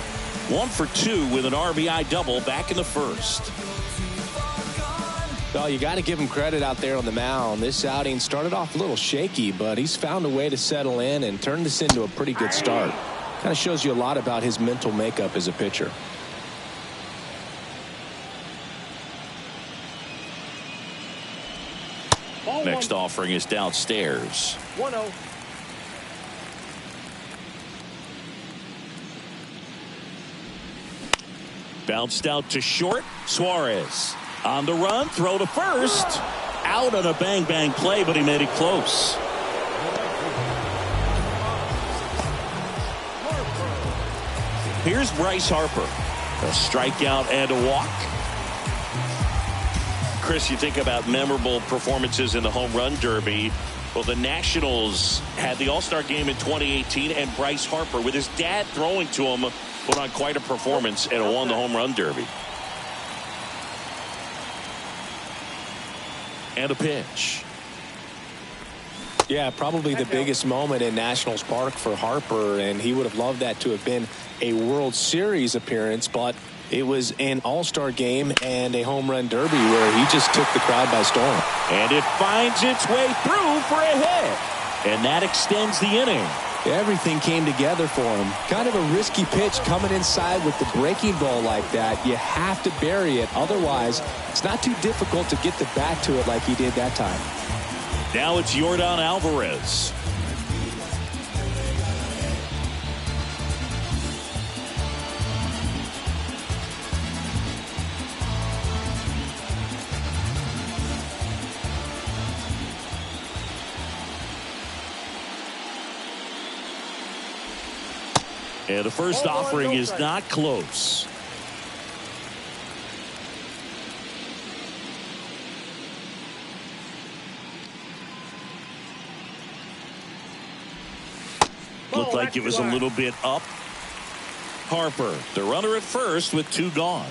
Speaker 3: 1 for 2 with an RBI double back in the first.
Speaker 4: Well, you got to give him credit out there on the mound. This outing started off a little shaky, but he's found a way to settle in and turn this into a pretty good start. Kind of shows you a lot about his mental makeup as a pitcher.
Speaker 3: Next offering is downstairs.
Speaker 5: 1-0.
Speaker 3: Bounced out to short. Suarez on the run, throw to first. Out on a bang play, but he made it close. Here's Bryce Harper. A strikeout and a walk. Chris, you think about memorable performances in the home run derby. Well, the Nationals had the All-Star game in 2018, and Bryce Harper, with his dad throwing to him, put on quite a performance and won the home run derby. And a pitch.
Speaker 4: Yeah, probably the biggest moment in Nationals Park for Harper, and he would have loved that to have been a World Series appearance, but it was an All-Star game and a home run derby where he just took the crowd by storm.
Speaker 3: And it finds its way through for a hit. And that extends the inning.
Speaker 4: Everything came together for him. Kind of a risky pitch coming inside with the breaking ball like that. You have to bury it. Otherwise, it's not too difficult to get the bat to it like he did that time.
Speaker 3: Now it's Yordan Alvarez. And the first offering is not close. Looked like it was a little bit up. Harper, the runner at first with 2 gone.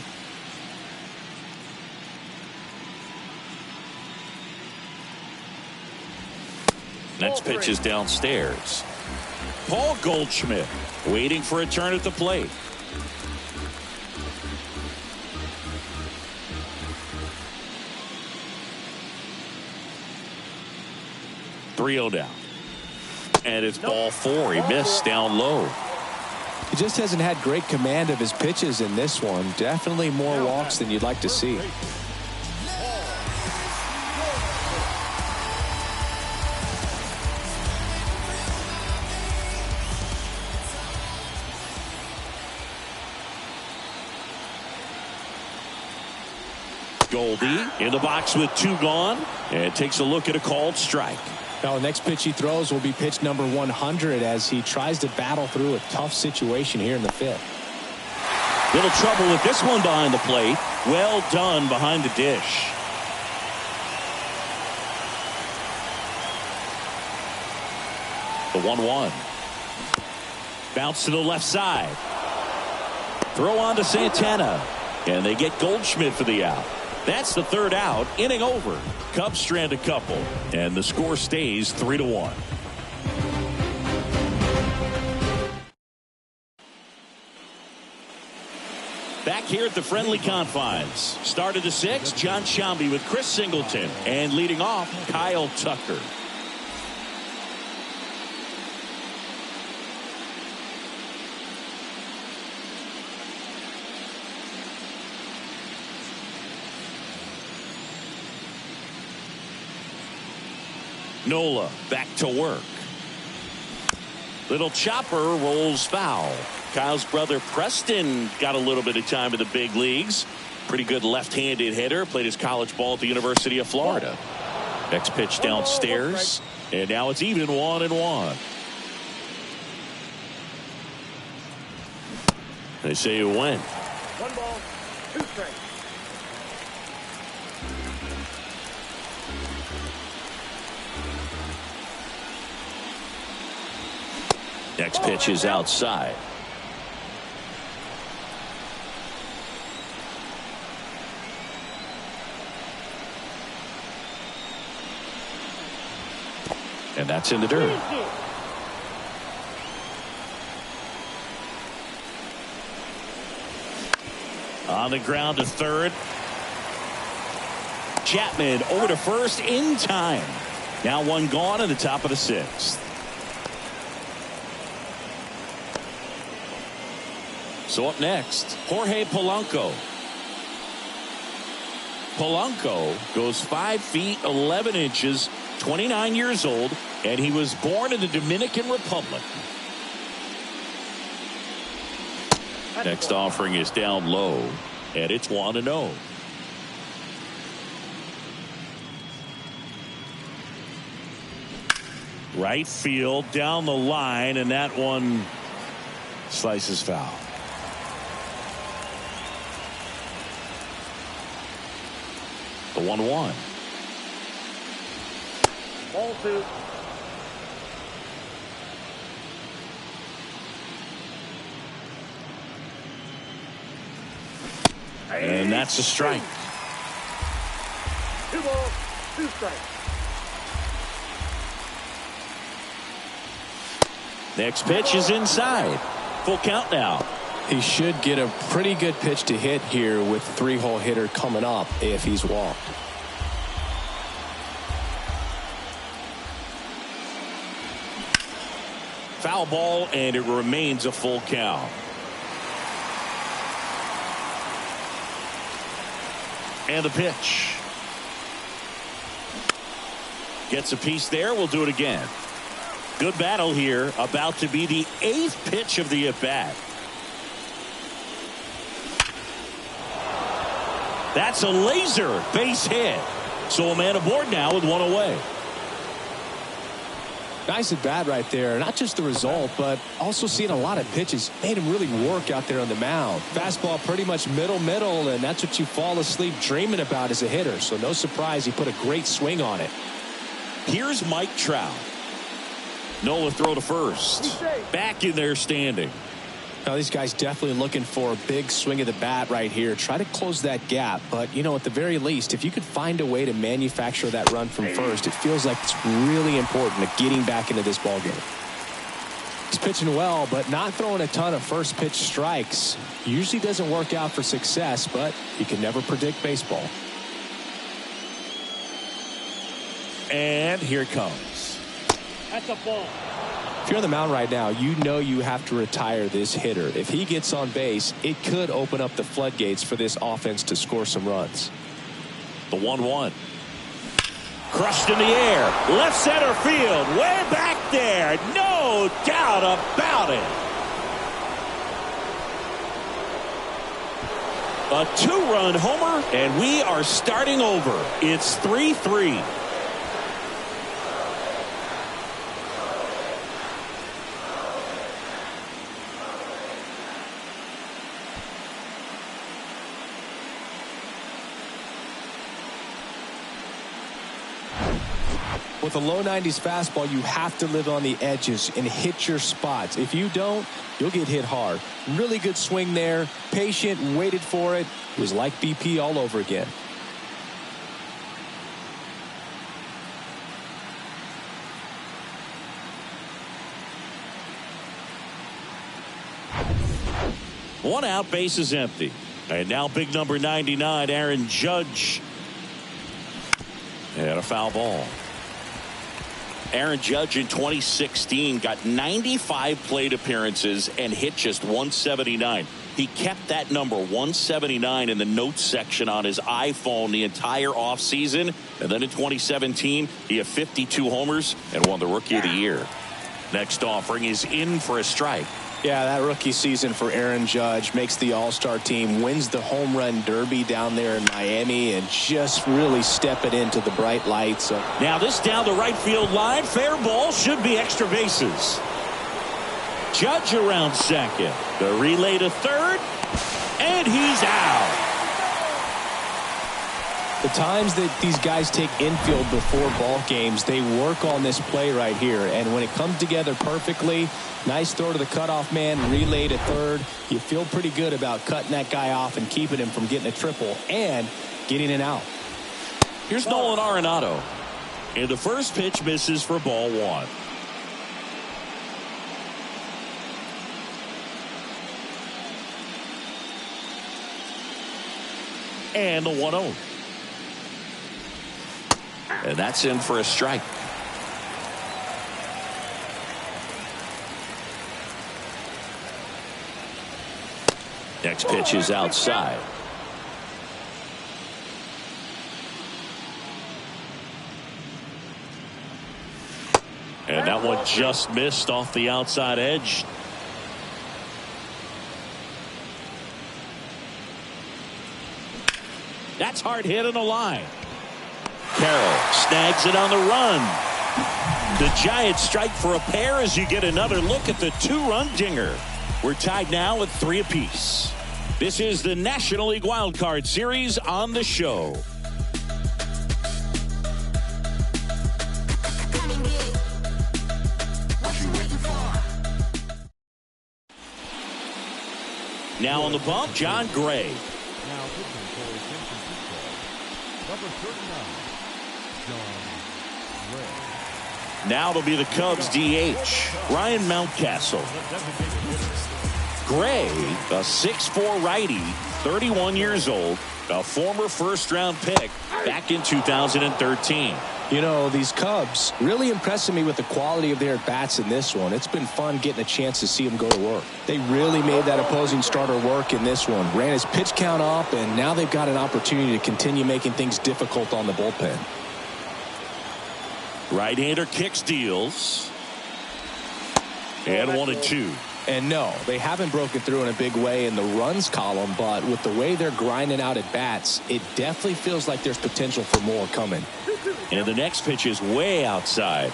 Speaker 3: Next pitch is downstairs. Paul Goldschmidt waiting for a turn at the plate. .3-0 down. And it's ball 4. He missed down low.
Speaker 4: He just hasn't had great command of his pitches in this one. Definitely more walks than you'd like to see.
Speaker 3: Goldie in the box with 2 gone and takes a look at a called strike.
Speaker 4: Now, the next pitch he throws will be pitch number 100 as he tries to battle through a tough situation here in the 5th.
Speaker 3: Little trouble with this one behind the plate. Well done behind the dish. The 1-1. Bounce to the left side. Throw on to Santana. And they get Goldschmidt for the out. That's the 3rd out. Inning over. Cubs strand a couple. And the score stays 3-1. Back here at the friendly confines. Start of the 6th, John Sciambi with Chris Singleton. And leading off, Kyle Tucker. Nola back to work. Little chopper rolls foul. Kyle's brother Preston got a little bit of time in the big leagues. Pretty good left-handed hitter. Played his college ball at the University of Florida. Next pitch downstairs. And now it's even 1-1. They say you win.
Speaker 5: 1 ball, 2 strikes.
Speaker 3: Next pitch is outside. And that's in the dirt. On the ground to 3rd. Chapman over to 1st in time. Now 1 gone in the top of the 6th. So up next, Jorge Polanco. Polanco goes 5 feet 11 inches, 29 years old, and he was born in the Dominican Republic. Next offering is down low, and it's 1-0. Right field down the line, and that one slices foul. The 1-1.
Speaker 5: Ball 2.
Speaker 3: And that's a strike.
Speaker 5: 2 balls, 2 strikes.
Speaker 3: Next pitch is inside. Full count now.
Speaker 4: He should get a pretty good pitch to hit here with 3-hole hitter coming up if he's walked.
Speaker 3: Foul ball, and it remains a full count. And the pitch. Gets a piece there. We'll do it again. Good battle here. About to be the 8th pitch of the at-bat. That's a laser base hit. So a man aboard now with 1 away.
Speaker 4: Nice at bat right there. Not just the result, but also seeing a lot of pitches. Made him really work out there on the mound. Fastball pretty much middle, and that's what you fall asleep dreaming about as a hitter. So no surprise he put a great swing on it.
Speaker 3: Here's Mike Trout. Nola throw to 1st. Back in there standing.
Speaker 4: Now, these guys definitely looking for a big swing of the bat right here. Try to close that gap. But, you know, at the very least, if you could find a way to manufacture that run from first, it feels like it's really important to getting back into this ballgame. He's pitching well, but not throwing a ton of first pitch strikes. Usually doesn't work out for success, but you can never predict baseball.
Speaker 3: And here it comes.
Speaker 5: That's a ball.
Speaker 4: If you're on the mound right now, you know you have to retire this hitter. If he gets on base, it could open up the floodgates for this offense to score some runs.
Speaker 3: The 1-1. Crushed in the air. Left center field. Way back there. No doubt about it. A 2-run homer, and we are starting over. It's 3-3.
Speaker 4: With a low 90s fastball, you have to live on the edges and hit your spots. If you don't, you'll get hit hard. Really good swing there. Patient, waited for it. It was like BP all over again.
Speaker 3: One out, base is empty. And now big number 99, Aaron Judge. And a foul ball. Aaron Judge in 2016 got 95 plate appearances and hit just 179. He kept that number 179 in the notes section on his iPhone the entire offseason. And then in 2017, he had 52 homers and won the Rookie of the Year. Next offering is in for a strike.
Speaker 4: Yeah, that rookie season for Aaron Judge makes the All-Star team, wins the home run derby down there in Miami, and just really step it into the bright lights.
Speaker 3: Now this down the right field line. Fair ball, should be extra bases. Judge around second. The relay to third. And he's out.
Speaker 4: The times that these guys take infield before ball games, they work on this play right here. And when it comes together perfectly, nice throw to the cutoff man, relay to third. You feel pretty good about cutting that guy off and keeping him from getting a triple and getting an out.
Speaker 3: Here's Nolan Arenado. And the first pitch misses for ball one. And the 1-0. And that's in for a strike. Next pitch is outside. And that one just missed off the outside edge. That's hard hit on the line. Carroll snags it on the run. The Giants strike for a pair as you get another look at the 2-run dinger. We're tied now at 3 apiece. This is the National League Wildcard Series on the show. Now on the bump, John Gray.
Speaker 6: Now pitching for San Francisco, number 39, John Gray.
Speaker 3: Now it'll be the Cubs DH, Ryan Mountcastle. Gray, a 6'4" righty, 31 years old, a former first-round pick back in 2013.
Speaker 4: You know, these Cubs really impressing me with the quality of their bats in this one. It's been fun getting a chance to see them go to work. They really made that opposing starter work in this one. Ran his pitch count up, and now they've got an opportunity to continue making things difficult on the bullpen.
Speaker 3: Right-hander kicks, deals. And 1-2.
Speaker 4: And no, they haven't broken through in a big way in the runs column, but with the way they're grinding out at bats, it definitely feels like there's potential for more coming.
Speaker 3: And the next pitch is way outside.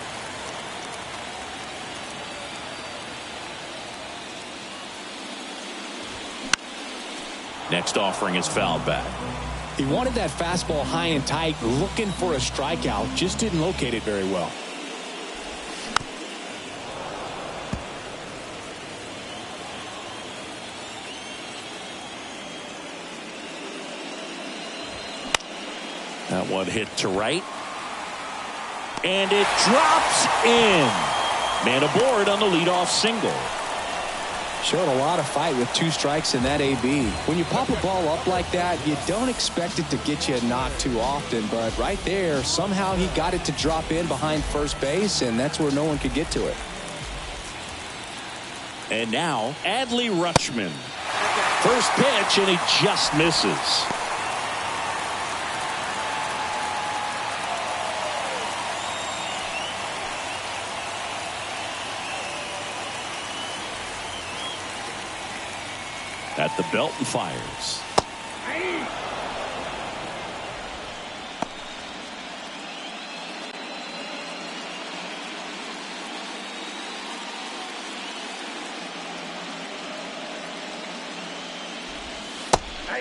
Speaker 3: Next offering is fouled back.
Speaker 4: He wanted that fastball high and tight, looking for a strikeout, just didn't locate it very well.
Speaker 3: That one hit to right. And it drops in. Man aboard on the leadoff single.
Speaker 4: Showed a lot of fight with 2 strikes in that AB. When you pop a ball up like that, you don't expect it to get you a knock too often. But right there, somehow he got it to drop in behind first base, and that's where no one could get to it.
Speaker 3: And now, Adley Rutschman. First pitch, and he just misses. At the belt and fires.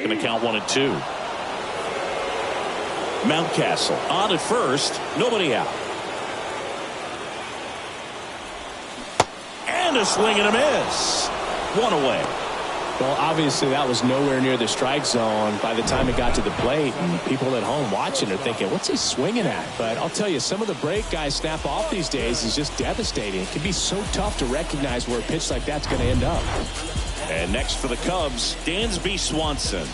Speaker 3: Going to count 1-2. Mountcastle on at first, nobody out. And a swing and a miss. 1 away.
Speaker 4: Well, obviously that was nowhere near the strike zone by the time it got to the plate, and people at home watching are thinking, what's he swinging at? But I'll tell you, some of the break guys snap off these days is just devastating. It can be so tough to recognize where a pitch like that's going to end up.
Speaker 3: And next for the Cubs, Dansby Swanson.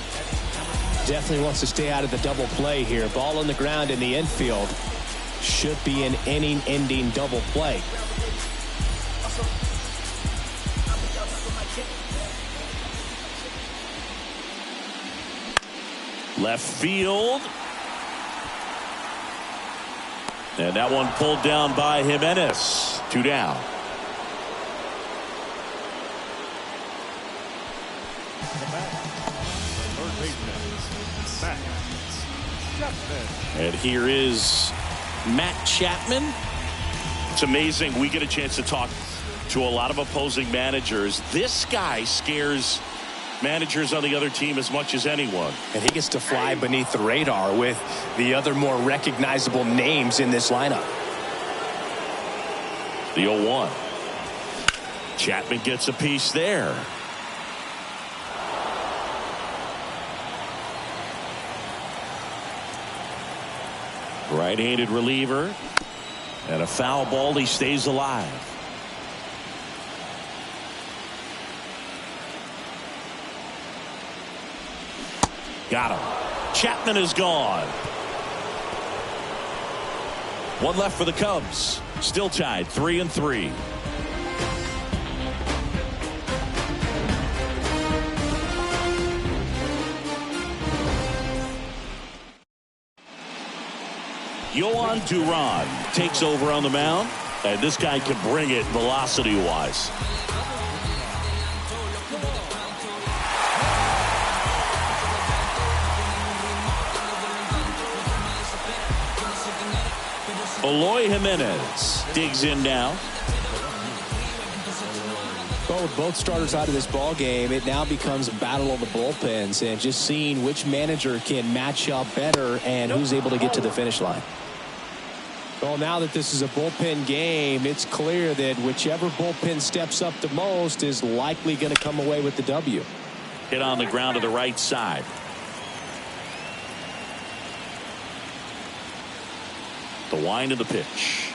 Speaker 4: Definitely wants to stay out of the double play here. Ball on the ground in the infield. Should be an inning-ending double play.
Speaker 3: Left field. And that one pulled down by Jimenez. 2 down. And here is Matt Chapman. It's amazing. We get a chance to talk to a lot of opposing managers. This guy scares managers on the other team as much as anyone.
Speaker 4: And he gets to fly beneath the radar with the other more recognizable names in this lineup.
Speaker 3: The 0-1. Chapman gets a piece there. Right-handed reliever. And a foul ball. He stays alive. Got him. Chapman is gone. 1 left for the Cubs. Still tied 3-3. Yohan Duran takes over on the mound. And this guy can bring it velocity-wise. Eloy Jimenez digs in now.
Speaker 4: Well, with both starters out of this ball game, it now becomes a battle of the bullpens and just seeing which manager can match up better and who's able to get to the finish line. Well, now that this is a bullpen game, it's clear that whichever bullpen steps up the most is likely going to come away with the W.
Speaker 3: Hit on the ground to the right side. The wind of the pitch.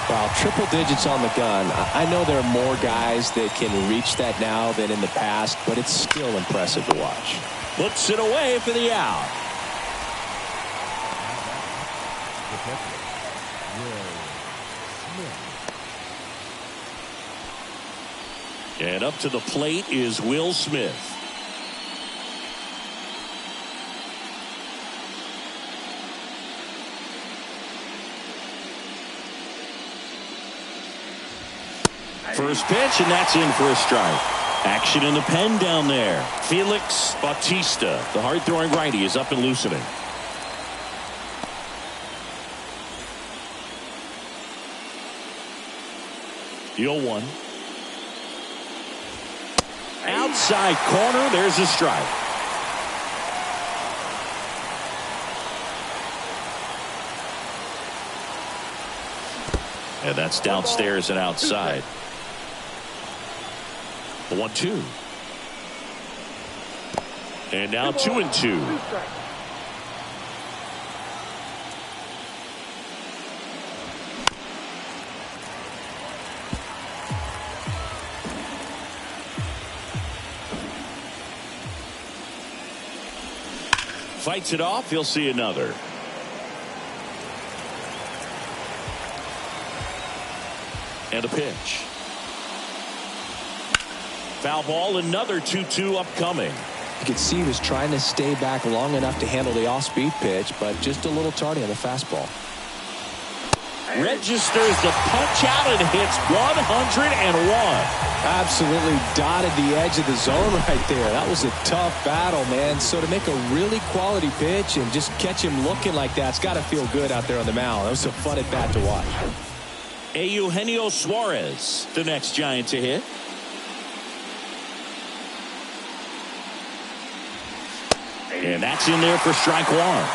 Speaker 4: Wow, triple digits on the gun. I know there are more guys that can reach that now than in the past, but it's still impressive to watch.
Speaker 3: Puts it away for the out. And up to the plate is Will Smith. First pitch, and that's in for a strike. Action in the pen down there. Felix Bautista, the hard-throwing righty, is up and loosening. The 0-1. Outside corner, there's a strike. And that's downstairs and outside. The 1-2. And now 2-2.
Speaker 5: 2 strikes.
Speaker 3: Fights it off. He'll see another. And a pitch. Foul ball. Another 2-2 upcoming.
Speaker 4: You could see he was trying to stay back long enough to handle the off-speed pitch, but just a little tardy on the fastball.
Speaker 3: Registers the punch out and hits 101.
Speaker 4: Absolutely dotted the edge of the zone right there. That was a tough battle, man. So to make a really quality pitch and just catch him looking like that, it's got to feel good out there on the mound. That was a fun at bat to watch.
Speaker 3: Eugenio Suarez, the next Giant to hit. And that's in there for strike one.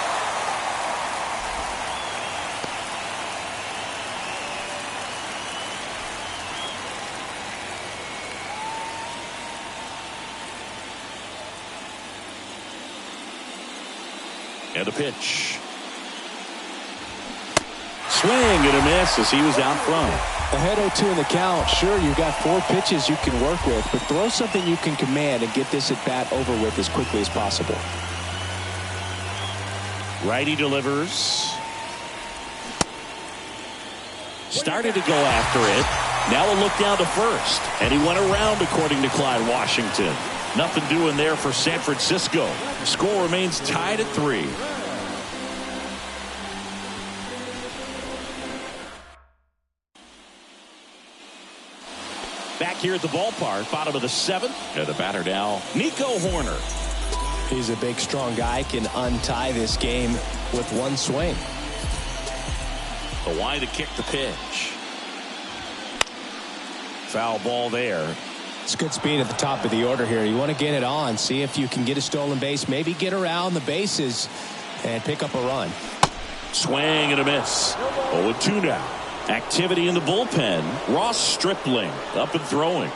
Speaker 3: And a pitch. Swing and a miss as he was out front.
Speaker 4: Ahead 0-2 in the count. Sure, you've got 4 pitches you can work with, but throw something you can command and get this at bat over with as quickly as possible.
Speaker 3: Righty delivers. Started to go after it. Now a look down to first. And he went around, according to Clyde Washington. Nothing doing there for San Francisco. Score remains tied at 3. Back here at the ballpark, bottom of the 7th. And the batter now, Nico Horner.
Speaker 4: He's a big, strong guy, can untie this game with one swing.
Speaker 3: The wide to kick the pitch. Foul ball there.
Speaker 4: It's good speed at the top of the order here. You want to get it on, see if you can get a stolen base, maybe get around the bases and pick up a run.
Speaker 3: Swing and a miss. 0-2 now. Activity in the bullpen. Ross Stripling up and throwing.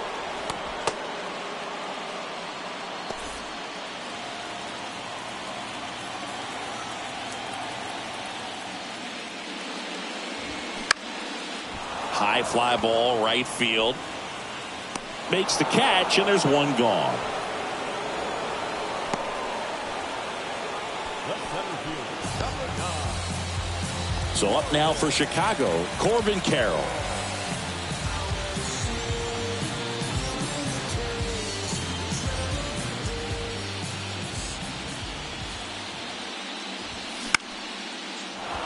Speaker 3: High fly ball, right field. Makes the catch, and there's one gone. So up now for Chicago, Corbin Carroll.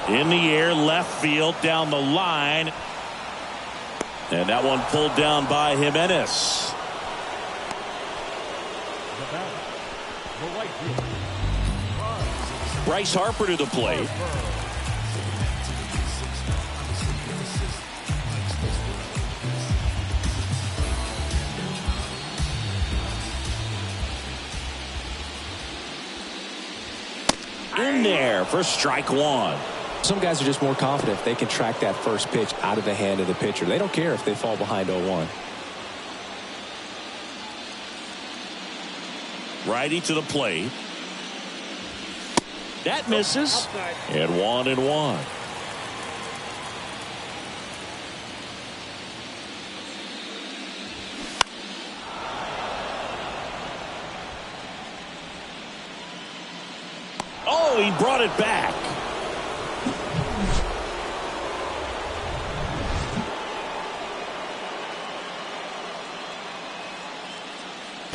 Speaker 3: In the air, left field, down the line. And that one pulled down by Jimenez. Bryce Harper to the plate. In there for strike one.
Speaker 4: Some guys are just more confident if they can track that first pitch out of the hand of the pitcher. They don't care if they fall behind 0-1.
Speaker 3: Righty to the plate. That misses. And 1-1. Oh, he brought it back.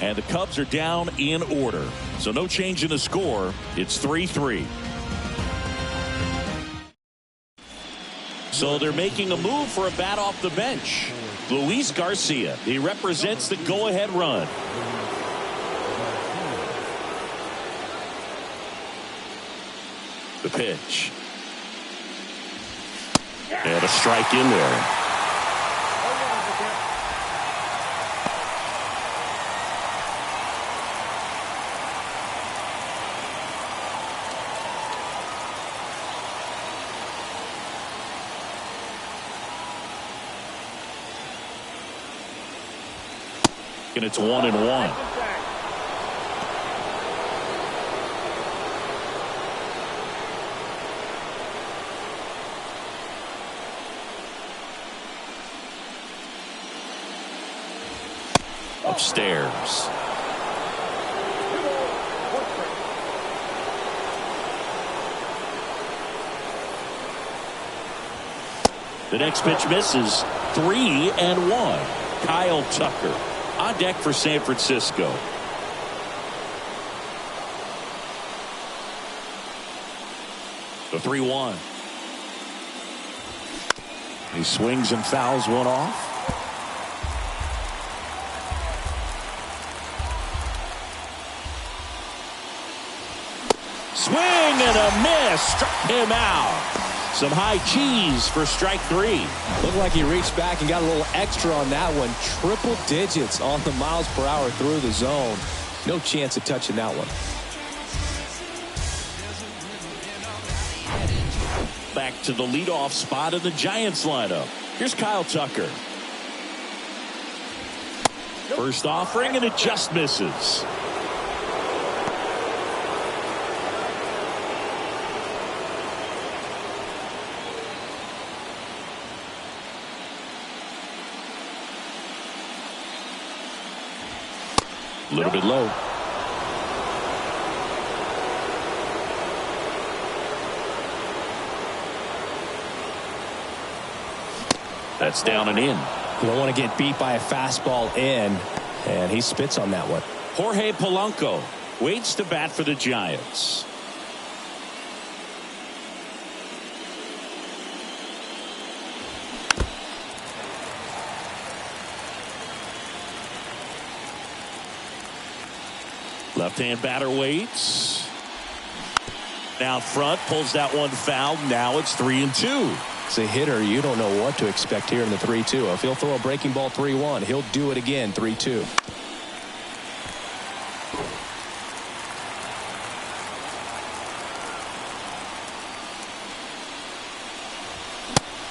Speaker 3: And the Cubs are down in order. So no change in the score. It's 3-3. So they're making a move for a bat off the bench. Luis Garcia. He represents the go-ahead run. The pitch. And a strike in there. And it's 1-1. upstairs. The next pitch misses. 3-1. Kyle Tucker on deck for San Francisco. The 3-1. He swings and fouls one off. Swing and a miss. Struck him out. Some high cheese for strike 3.
Speaker 4: Looked like he reached back and got a little extra on that one. Triple digits on the miles per hour through the zone. No chance of touching that one.
Speaker 3: Back to the leadoff spot in the Giants lineup. Here's Kyle Tucker. First offering, and it just misses. A little bit low. That's down and in.
Speaker 4: You don't want to get beat by a fastball in, and he spits on that one.
Speaker 3: Jorge Polanco waits to bat for the Giants. Left-hand batter waits. Down front, pulls that one foul. Now it's 3-2.
Speaker 4: As a hitter, you don't know what to expect here in the 3-2. If he'll throw a breaking ball 3-1, he'll do it again 3-2.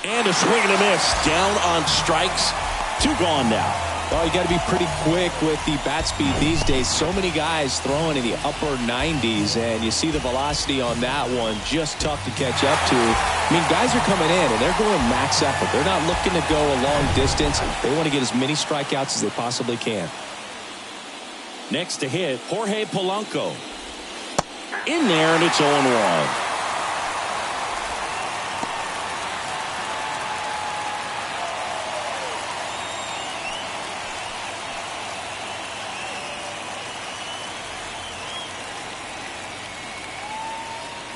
Speaker 3: And a swing and a miss. Down on strikes. 2 gone now.
Speaker 4: Well, you got to be pretty quick with the bat speed these days. So many guys throwing in the upper 90s, and you see the velocity on that one. Just tough to catch up to. I mean, guys are coming in, and they're going max effort. They're not looking to go a long distance. They want to get as many strikeouts as they possibly can.
Speaker 3: Next to hit, Jorge Polanco. In there, and it's 0-1.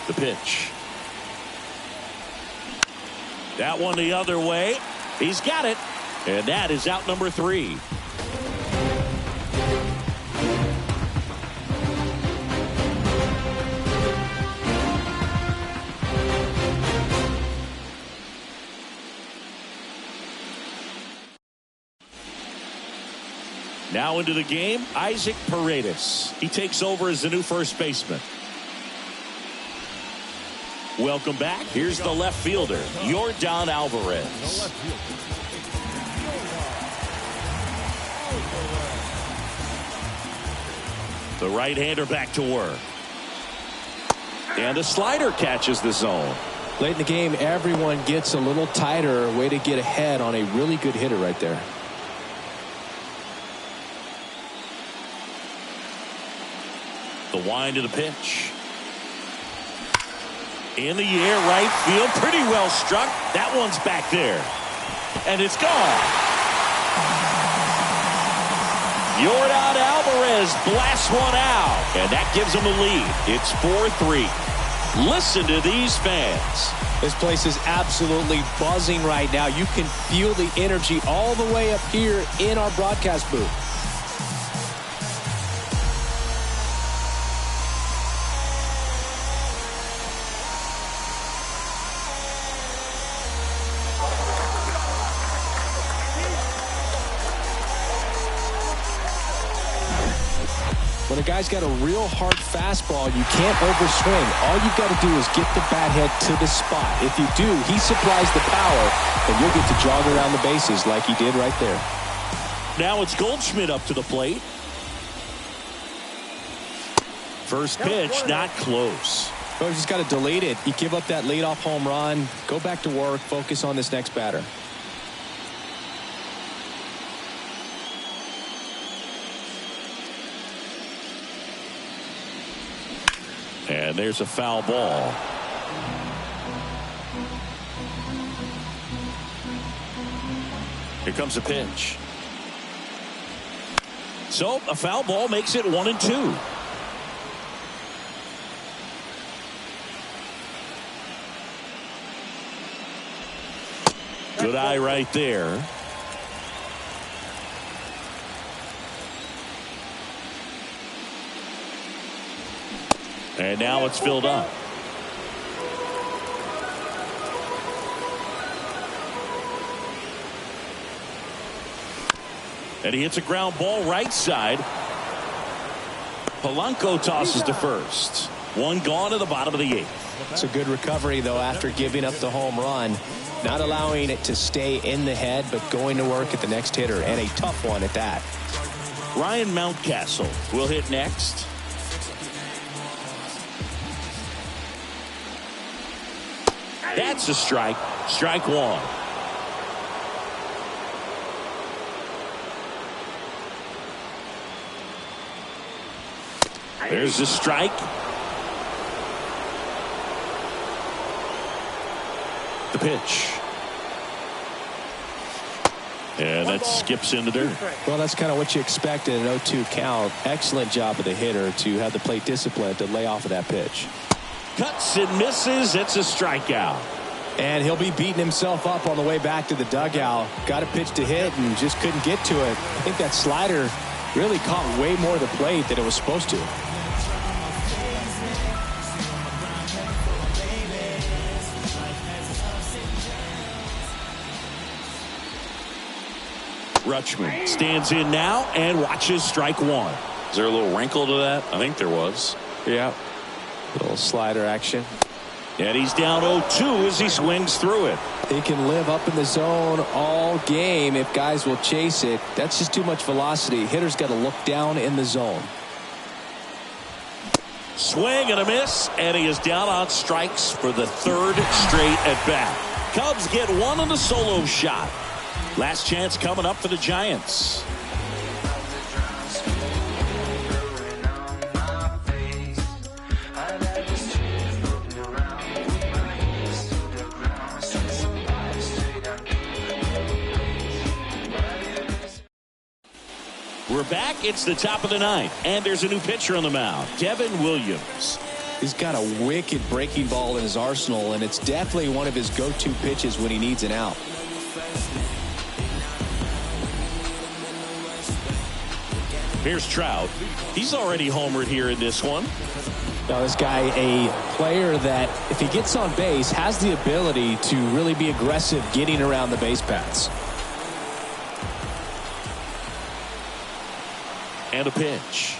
Speaker 3: The pitch. That one the other way. He's got it. And that is out number 3. Now into the game, Isaac Paredes. He takes over as the new first baseman. Welcome back. Here's the left fielder, Yordan Alvarez. The right-hander back to work. And a slider catches the zone.
Speaker 4: Late in the game, everyone gets a little tighter. Way to get ahead on a really good hitter right there.
Speaker 3: The wind of the pitch. In the air, right field, pretty well struck. That one's back there. And it's gone. Yordan Alvarez blasts one out. And that gives him a lead. It's 4-3. Listen to these fans.
Speaker 4: This place is absolutely buzzing right now. You can feel the energy all the way up here in our broadcast booth. When a guy's got a real hard fastball, you can't overswing. All you've got to do is get the bat head to the spot. If you do, he supplies the power, and you'll get to jog around the bases like he did right there.
Speaker 3: Now it's Goldschmidt up to the plate. First pitch, not close.
Speaker 4: Well, you just got to delete it. You give up that leadoff home run, go back to work, focus on this next batter.
Speaker 3: And there's a foul ball. Here comes a pitch. So a foul ball makes it 1-2. Good eye right there. And now it's filled up. And he hits a ground ball right side. Polanco tosses to first. One gone at the bottom of the 8th.
Speaker 4: It's a good recovery, though, after giving up the home run. Not allowing it to stay in the head, but going to work at the next hitter, and a tough one at that.
Speaker 3: Ryan Mountcastle will hit next. That's a strike. Strike one. There's a strike. The pitch. And that skips into dirt.
Speaker 4: Well, that's kind of what you expect in an 0-2 count. Excellent job of the hitter to have the plate discipline to lay off of that pitch.
Speaker 3: Cuts and misses. It's a strikeout.
Speaker 4: And he'll be beating himself up on the way back to the dugout. Got a pitch to hit and just couldn't get to it. I think that slider really caught way more of the plate than it was supposed to.
Speaker 3: Rutschman stands in now and watches strike one. Is there a little wrinkle to that? I think there was.
Speaker 4: Yeah. Little slider action.
Speaker 3: And he's down 0-2 as he swings through it.
Speaker 4: He can live up in the zone all game if guys will chase it. That's just too much velocity. Hitter's got to look down in the zone.
Speaker 3: Swing and a miss, and he is down on strikes for the 3rd straight at bat. Cubs get one on the solo shot. Last chance coming up for the Giants. We're back. It's the top of the 9th, and there's a new pitcher on the mound, Devin Williams.
Speaker 4: He's got a wicked breaking ball in his arsenal, and it's definitely one of his go-to pitches when he needs an out.
Speaker 3: Here's Trout. He's already homered here in this one.
Speaker 4: Now this guy, a player that if he gets on base has the ability to really be aggressive getting around the base paths.
Speaker 3: And a pitch.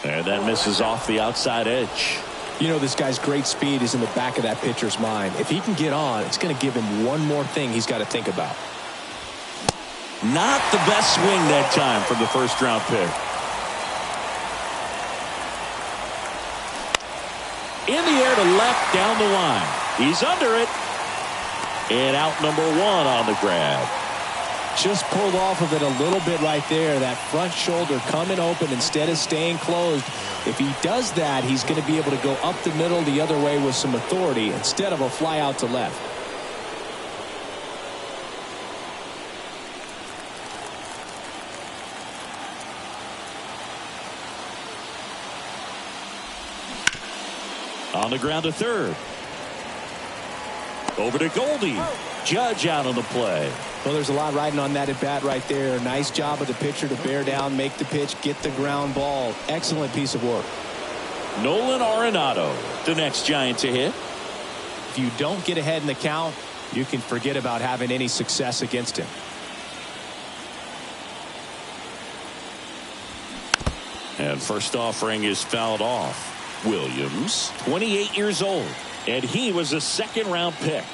Speaker 3: And that misses off the outside edge.
Speaker 4: You know, this guy's great speed is in the back of that pitcher's mind. If he can get on, it's going to give him one more thing he's got to think about.
Speaker 3: Not the best swing that time from the first-round pick. In the air to left down the line. He's under it. And out number 1 on the grab.
Speaker 4: Just pulled off of it a little bit right there. That front shoulder coming open instead of staying closed. If he does that, he's going to be able to go up the middle the other way with some authority instead of a fly out to left.
Speaker 3: On the ground to third. Over to Goldie. Judge out on the play.
Speaker 4: Well, there's a lot riding on that at bat right there. Nice job of the pitcher to bear down, make the pitch, get the ground ball. Excellent piece of work.
Speaker 3: Nolan Arenado, the next Giant to hit.
Speaker 4: If you don't get ahead in the count, you can forget about having any success against him.
Speaker 3: And first offering is fouled off. Williams, 28 years old, and he was a second-round pick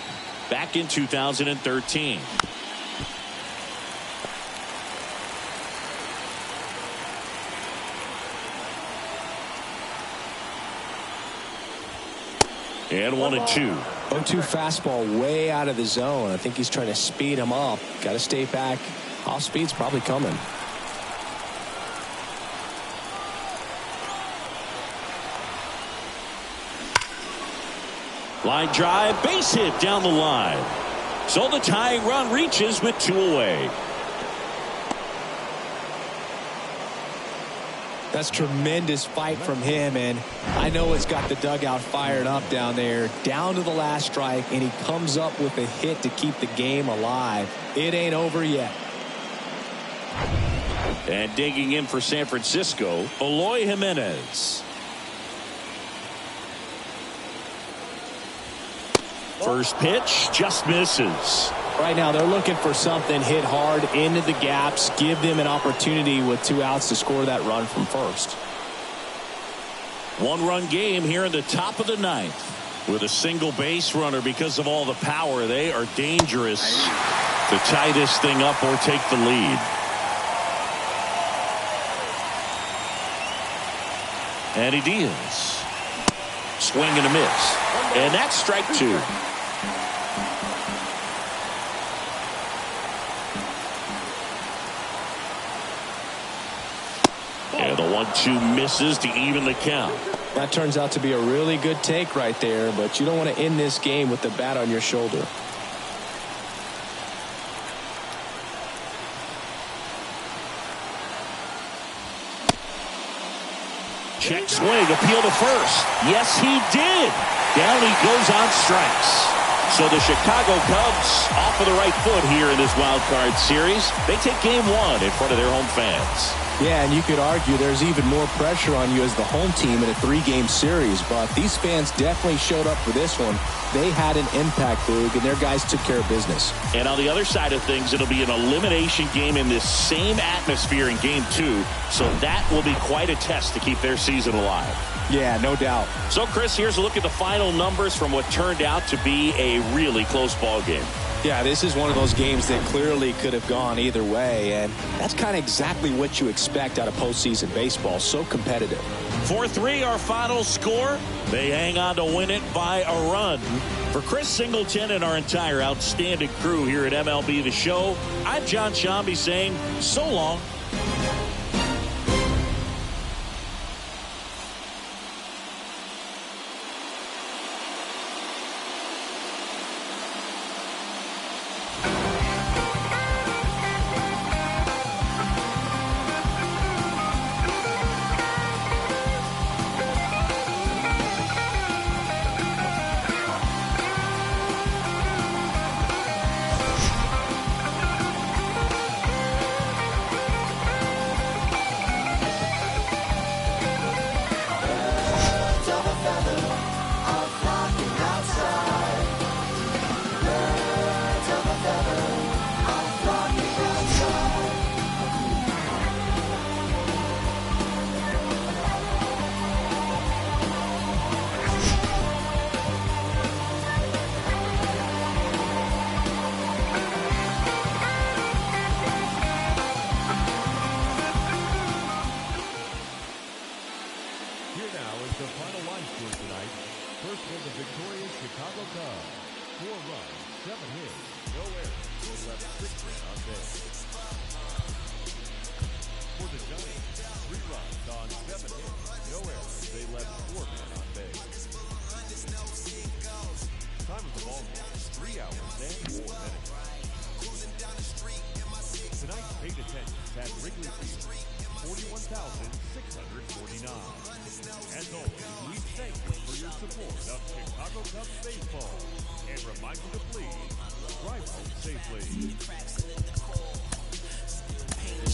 Speaker 3: back in 2013. And 1-2.
Speaker 4: 0-2 fastball way out of the zone. I think he's trying to speed him up. Got to stay back. Off speed's probably coming.
Speaker 3: Line drive, base hit down the line. So the tying run reaches with 2 away.
Speaker 4: That's tremendous fight from him, and I know it's got the dugout fired up down there, down to the last strike, and he comes up with a hit to keep the game alive. It ain't over yet.
Speaker 3: And digging in for San Francisco, Eloy Jimenez. First pitch just misses.
Speaker 4: Right now they're looking for something hit hard into the gaps, give them an opportunity with 2 outs to score that run from first.
Speaker 3: 1-run game here in the top of the 9th. With a single base runner, because of all the power, they are dangerous to tie this thing up or take the lead. And he deals. Swing and a miss. And that's strike 2. And the 1-2 misses to even the count.
Speaker 4: That turns out to be a really good take right there, but you don't want to end this game with the bat on your shoulder.
Speaker 3: Check swing, appeal to first. Yes, he did. Down he goes on strikes. So the Chicago Cubs off of the right foot here in this wild card series. They take game 1 in front of their home fans.
Speaker 4: Yeah, and you could argue there's even more pressure on you as the home team in a 3-game series, but these fans definitely showed up for this one. They had an impact, Boog, and their guys took care of business.
Speaker 3: And on the other side of things, it'll be an elimination game in this same atmosphere in game 2, so that will be quite a test to keep their season alive.
Speaker 4: Yeah, no doubt.
Speaker 3: So, Chris, here's a look at the final numbers from what turned out to be a really close ball game.
Speaker 4: Yeah, this is one of those games that clearly could have gone either way, and that's kind of exactly what you expect out of postseason baseball. So competitive.
Speaker 3: 4-3 our final score. They hang on to win it by a run. For Chris Singleton and our entire outstanding crew here at MLB The Show, I'm John Shambi saying so long.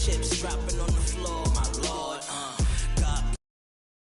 Speaker 1: Chips dropping on the floor, my lord.